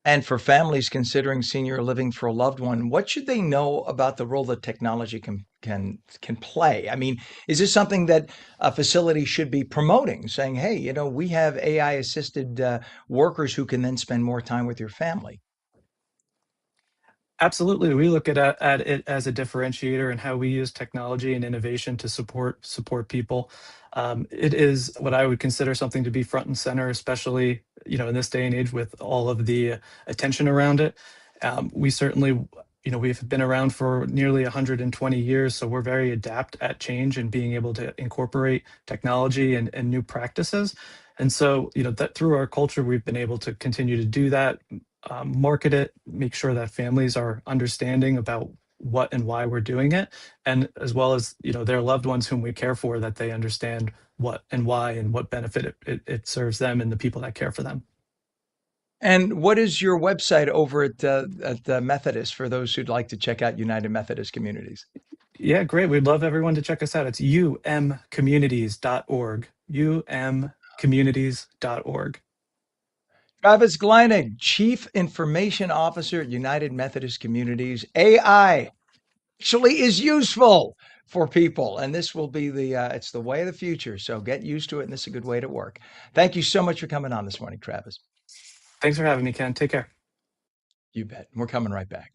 And for families considering senior living for a loved one, what should they know about the role that technology can play? I mean, is this something that a facility should be promoting, saying, "Hey, we have AI assisted workers who can then spend more time with your family"? Absolutely. We look at it as a differentiator and how we use technology and innovation to support people. It is what I would consider something to be front and center, especially in this day and age with all of the attention around it. We certainly, we've been around for nearly 120 years, so we're very adept at change and being able to incorporate technology and new practices. And so, that through our culture, we've been able to continue to do that, market it, make sure that families are understanding about what and why we're doing it, and as well as their loved ones whom we care for, that they understand what and why and what benefit it serves them and the people that care for them. And what is your website over at the Methodist for those who'd like to check out United Methodist Communities? Yeah, great. We'd love everyone to check us out. It's umcommunities.org. umcommunities.org. Travis Gleinig, Chief Information Officer at United Methodist Communities. AI actually is useful for people, and this will be it's the way of the future. So get used to it, and this is a good way to work. Thank you so much for coming on this morning, Travis. Thanks for having me, Ken. Take care. You bet. We're coming right back.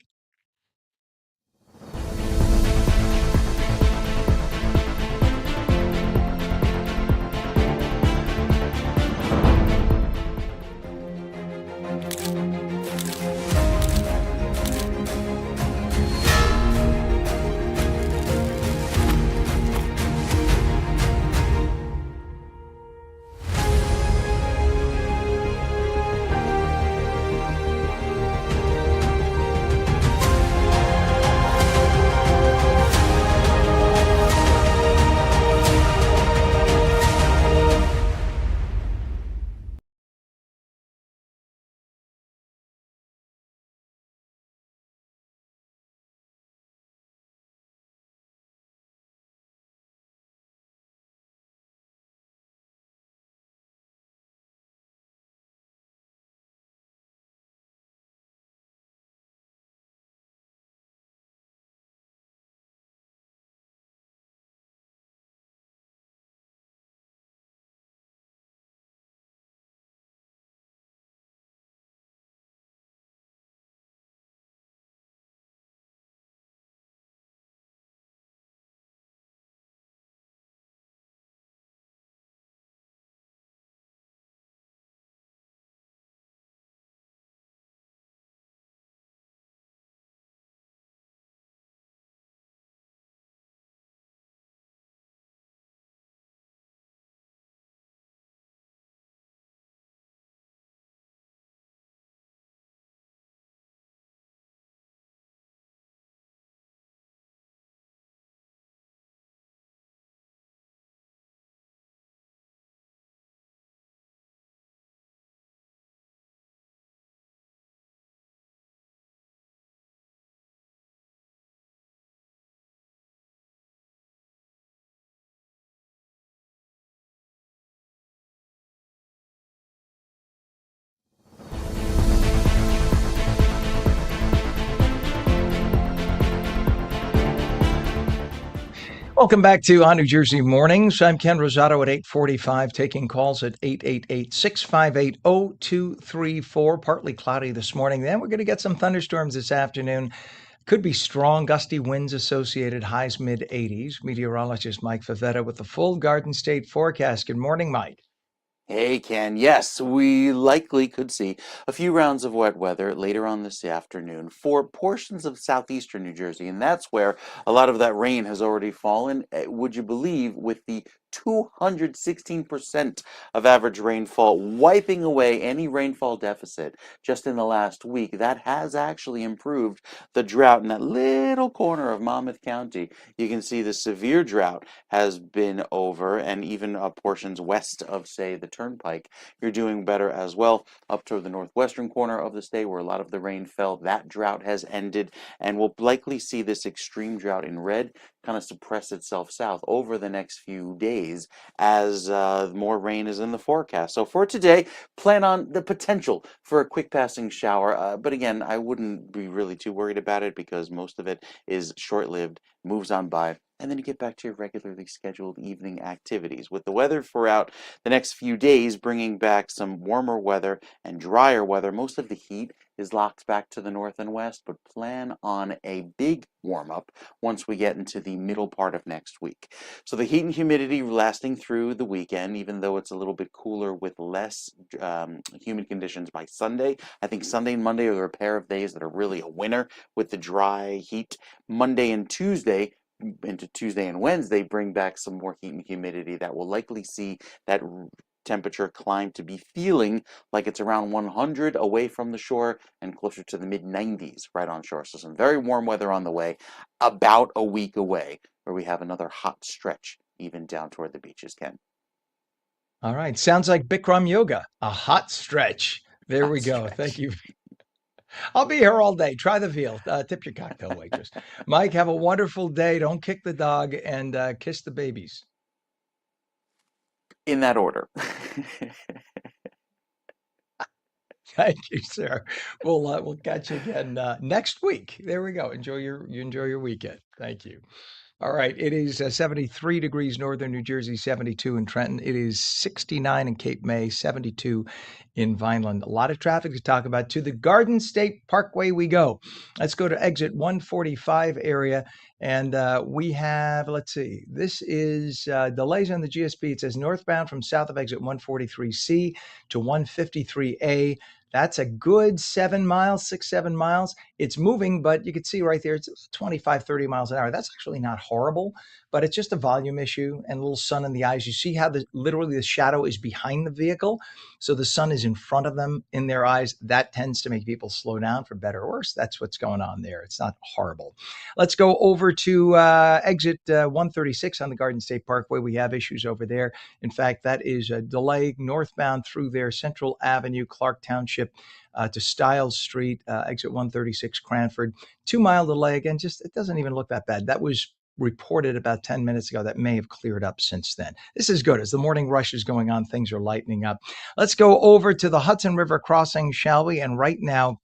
Welcome back to On New Jersey Mornings. I'm Ken Rosato at 8:45, taking calls at 888-658-0234. Partly cloudy this morning. Then we're going to get some thunderstorms this afternoon. Could be strong, gusty winds associated, highs mid-80s. Meteorologist Mike Favetta with the full Garden State forecast. Good morning, Mike. Hey, Ken. Yes, we likely could see a few rounds of wet weather later on this afternoon for portions of southeastern New Jersey, and that's where a lot of that rain has already fallen. Would you believe, with the 216% of average rainfall wiping away any rainfall deficit just in the last week, that has actually improved the drought in that little corner of Monmouth County. You can see the severe drought has been over, and even portions west of, say, the Turnpike, you're doing better as well. Up toward the northwestern corner of the state, where a lot of the rain fell, that drought has ended, and we'll likely see this extreme drought in red kind of suppress itself south over the next few days as more rain is in the forecast. So for today, plan on the potential for a quick passing shower, but again, I wouldn't be really too worried about it because most of it is short-lived, moves on by, and then you get back to your regularly scheduled evening activities. With the weather throughout the next few days bringing back some warmer weather and drier weather, most of the heat is locked back to the north and west, but plan on a big warm-up once we get into the middle part of next week. So the heat and humidity lasting through the weekend, even though it's a little bit cooler with less humid conditions by Sunday. I think Sunday and Monday are a pair of days that are really a winner with the dry heat. Monday and Tuesday into Tuesday and Wednesday bring back some more heat and humidity that will likely see that temperature climb to be feeling like it's around 100 away from the shore and closer to the mid-90s right on shore. So some very warm weather on the way, about a week away, where we have another hot stretch even down toward the beaches, Ken. All right. Sounds like Bikram yoga, a hot stretch. There we Hot go. stretch. Thank you. I'll be here all day. Try the veal. Tip your cocktail waitress. Mike, have a wonderful day. Don't kick the dog and kiss the babies. In that order. Thank you, sir. We'll catch you again next week. There we go. Enjoy your weekend. Thank you. All right. It is 73 degrees northern New Jersey, 72 in Trenton. It is 69 in Cape May, 72 in Vineland. A lot of traffic to talk about. To the Garden State Parkway we go. Let's go to exit 145 area. And we have, let's see, this is delays on the GSP. It says northbound from south of exit 143C to 153A. That's a good 7 miles, 7 miles. It's moving, but you can see right there, it's 25, 30 miles an hour. That's actually not horrible, but it's just a volume issue and a little sun in the eyes. You see how literally the shadow is behind the vehicle. So the sun is in front of them in their eyes. That tends to make people slow down for better or worse. That's what's going on there. It's not horrible. Let's go over to exit 136 on the Garden State Parkway. We have issues over there. In fact, that is a delay northbound through there, Central Avenue, Clark Township, to Stiles Street, exit 136 Cranford. 2 mile delay again. Just it doesn't even look that bad. That was reported about 10 minutes ago. That may have cleared up since then. This is good. As the morning rush is going on, things are lightening up. Let's go over to the Hudson River crossing, shall we? And right now,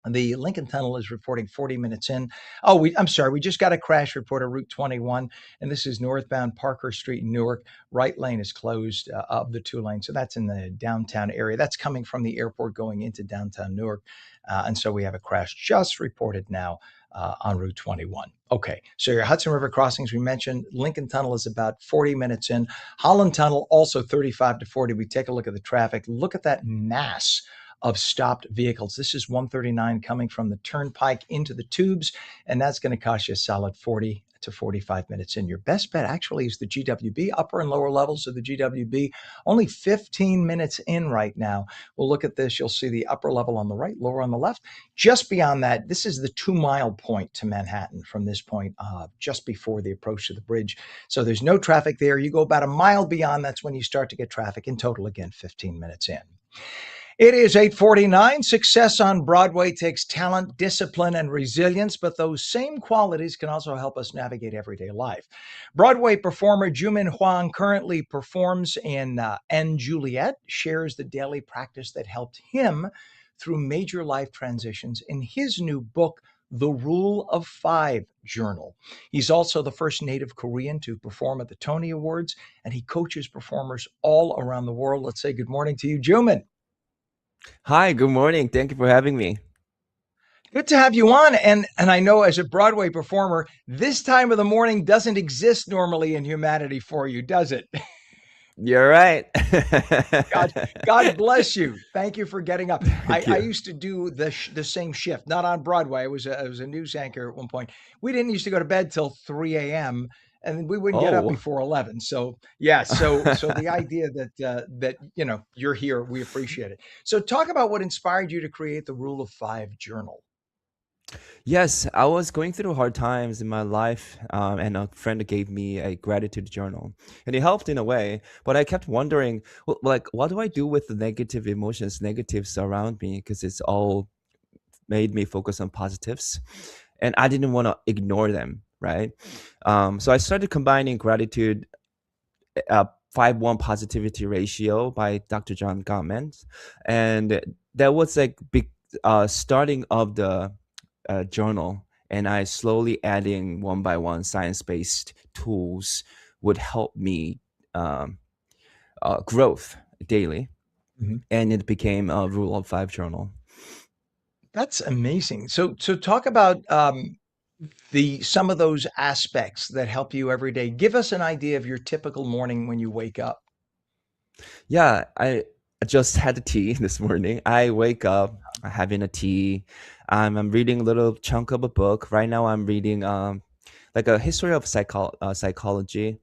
the Lincoln Tunnel is reporting 40 minutes in. I'm sorry. We just got a crash report of Route 21, and this is northbound Parker Street, Newark. Right lane is closed of the 2 lanes. So that's in the downtown area. That's coming from the airport going into downtown Newark. And so we have a crash just reported now on Route 21. Okay, so your Hudson River crossings, we mentioned Lincoln Tunnel is about 40 minutes in. Holland Tunnel, also 35 to 40. We take a look at the traffic. Look at that mass of stopped vehicles. This is 139 coming from the Turnpike into the tubes, and that's going to cost you a solid 40 to 45 minutes in. Your best bet actually is the GWB, upper and lower levels of the GWB. Only 15 minutes in right now. We'll look at this. You'll see the upper level on the right, lower on the left. Just beyond that, this is the 2 mile point to Manhattan from this point, just before the approach to the bridge. So there's no traffic there. You go about a mile beyond, that's when you start to get traffic. In total, again, 15 minutes in. It is 8:49. Success on Broadway takes talent, discipline, and resilience, but those same qualities can also help us navigate everyday life. Broadway performer Jumin Huang currently performs in *And Juliet*, shares the daily practice that helped him through major life transitions in his new book, the Rule of Five Journal. He's also the first native Korean to perform at the Tony Awards, and he coaches performers all around the world. Let's say good morning to you, Juman. Hi, good morning. Thank you for having me. Good to have you on. And I know as a Broadway performer, this time of the morning doesn't exist normally in humanity for you, does it? You're right. God bless you. Thank you for getting up. Thank I you. used to do the same shift, not on Broadway. I was a news anchor at one point. We didn't used to go to bed till 3 a.m. and we wouldn't get up Oh. before 11. So yeah, so the idea that you're here, we appreciate it. So talk about what inspired you to create the Rule of Five Journal. Yes, I was going through hard times in my life, and a friend gave me a gratitude journal, and it helped in a way. But I kept wondering, well, like, what do I do with the negative emotions, negatives around me? Because it's all made me focus on positives, and I didn't want to ignore them, right? So I started combining gratitude, 5-1 positivity ratio by Dr. John Gottman, and that was like big starting of the journal, and I slowly adding one by one science-based tools would help me growth daily, and it became a Rule of Five journal. That's amazing. So talk about some of those aspects that help you every day. Give us an idea of your typical morning when you wake up. Yeah, I just had a tea this morning. I wake up having a tea. I'm reading a little chunk of a book. Right now, I'm reading like a history of psychology.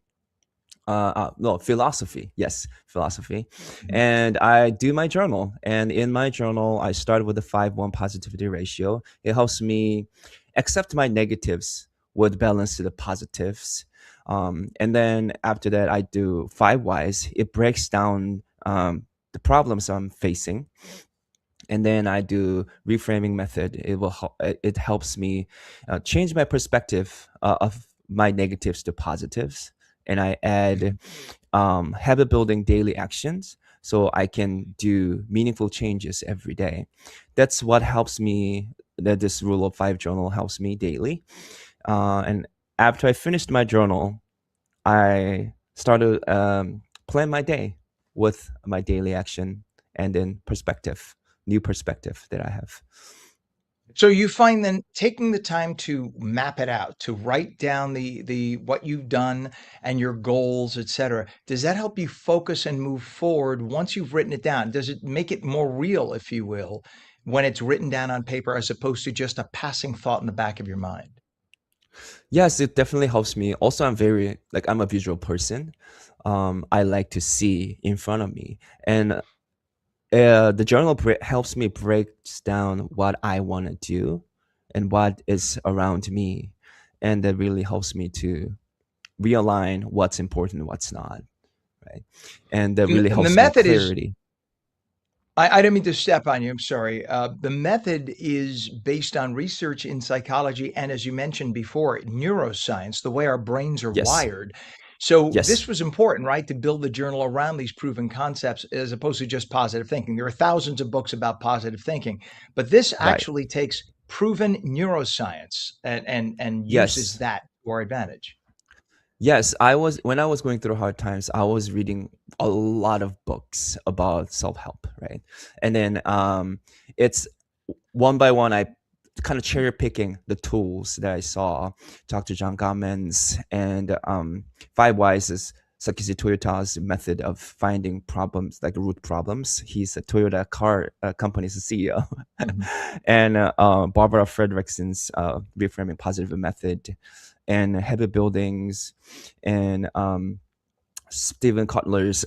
No, philosophy. Yes, philosophy. And I do my journal. And in my journal, I start with a 5-1 positivity ratio. It helps me accept my negatives with balance to the positives. And then after that, I do 5 whys. It breaks down the problems I'm facing. And then I do reframing method. It helps me change my perspective of my negatives to positives. And I add habit building daily actions so I can do meaningful changes every day. That's what helps me. That this Rule of Five journal helps me daily. And after I finished my journal, I started plan my day with my daily action and then new perspective that I have. So you find then taking the time to map it out, to write down the what you've done and your goals, et cetera, does that help you focus and move forward once you've written it down? Does it make it more real, if you will, when it's written down on paper as opposed to just a passing thought in the back of your mind? Yes, it definitely helps me. Also, I'm a visual person. I like to see in front of me, and the journal helps me break down what I want to do and what is around me, and that really helps me to realign what's important and what's not, right? And that really And the helps me method is, clarity. I don't mean to step on you, I'm sorry. The method is based on research in psychology and, as you mentioned before, neuroscience, the way our brains are Yes, wired. So yes, this was important, right, to build the journal around these proven concepts as opposed to just positive thinking. There are thousands of books about positive thinking, but this right. actually takes proven neuroscience and uses Yes. that to our advantage. Yes, when I was going through hard times, I was reading a lot of books about self-help, right? And then it's one by one I kind of cherry picking the tools that I saw, Dr. John Gottman's and 5 Whys is Sakichi Toyota's method of finding problems, like root problems. He's a Toyota car company's CEO. And Barbara Fredrickson's reframing positive method, and habit buildings, and Stephen Kotler's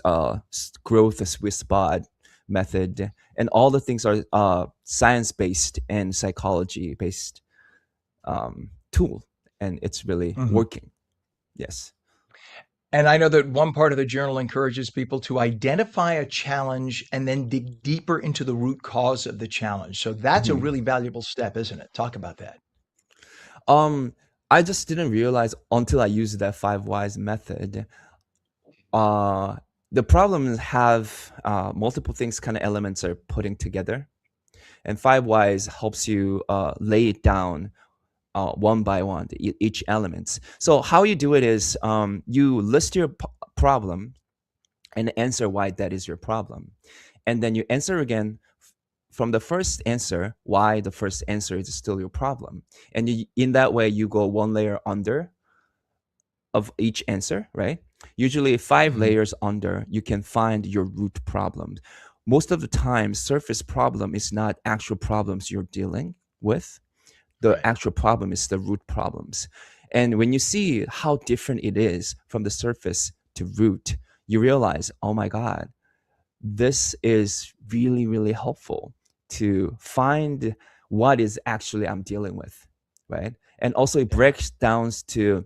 growth sweet spot method, and all the things are science-based and psychology-based tool, and it's really working. Yes. And I know that one part of the journal encourages people to identify a challenge and then dig deeper into the root cause of the challenge. So that's a really valuable step, isn't it? Talk about that. I just didn't realize until I used that 5 whys method. The problems have multiple things, kind of elements are putting together, and 5 whys helps you lay it down one by one, each elements. So how you do it is you list your problem and answer why that is your problem, and then you answer again from the first answer why the first answer is still your problem, and in that way you go one layer under of each answer, right? Usually 5 layers under, you can find your root problem. Most of the time, surface problem is not actual problems you're dealing with. The actual problem is the root problems. And when you see how different it is from the surface to root, you realize, oh my God, this is really, really helpful to find what is actually I'm dealing with, right? And also it breaks down to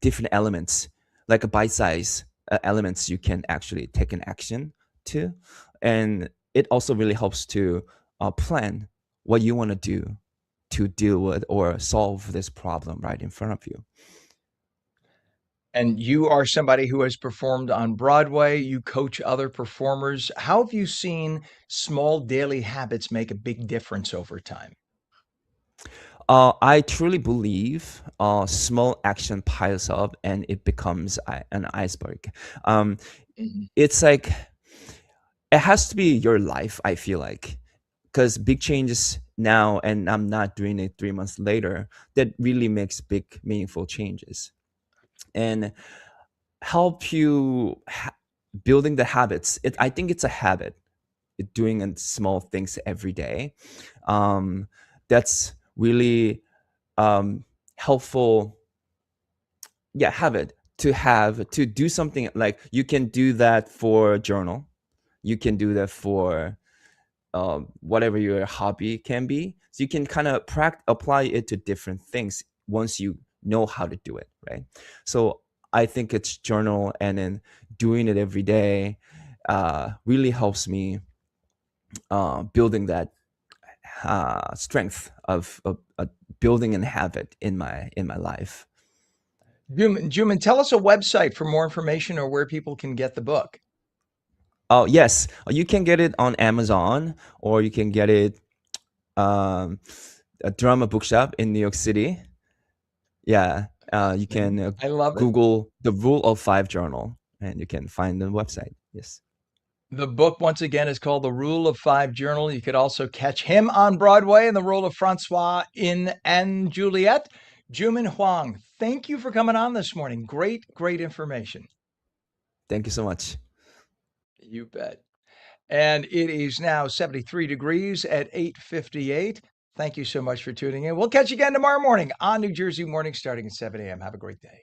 different elements, like a bite-size elements you can actually take an action to. And it also really helps to plan what you want to do to deal with or solve this problem right in front of you. And you are somebody who has performed on Broadway. You coach other performers. How have you seen small daily habits make a big difference over time? I truly believe small action piles up and it becomes an iceberg. It's like, it has to be your life, I feel like, because big changes now and I'm not doing it 3 months later, that really makes big, meaningful changes. And help you building the habits. I think it's a habit, doing small things every day. That's really helpful. Yeah, habit to do something, like you can do that for journal, you can do that for whatever your hobby can be. So you can kind of apply it to different things once you know how to do it, right? So I think it's journal, and then doing it every day really helps me building that strength of building a habit in my life. Juman, tell us a website for more information or where people can get the book. Oh, yes. You can get it on Amazon, or you can get it a drama bookshop in New York City. Yeah. You can I love it. Google the Rule of 5 journal and you can find the website. Yes. The book, once again, is called The Rule of 5 Journal. You could also catch him on Broadway in the role of Francois in & Juliet. Juman Huang, thank you for coming on this morning. Great, great information. Thank you so much. You bet. And it is now 73 degrees at 8:58. Thank you so much for tuning in. We'll catch you again tomorrow morning on New Jersey Morning starting at 7 a.m. Have a great day.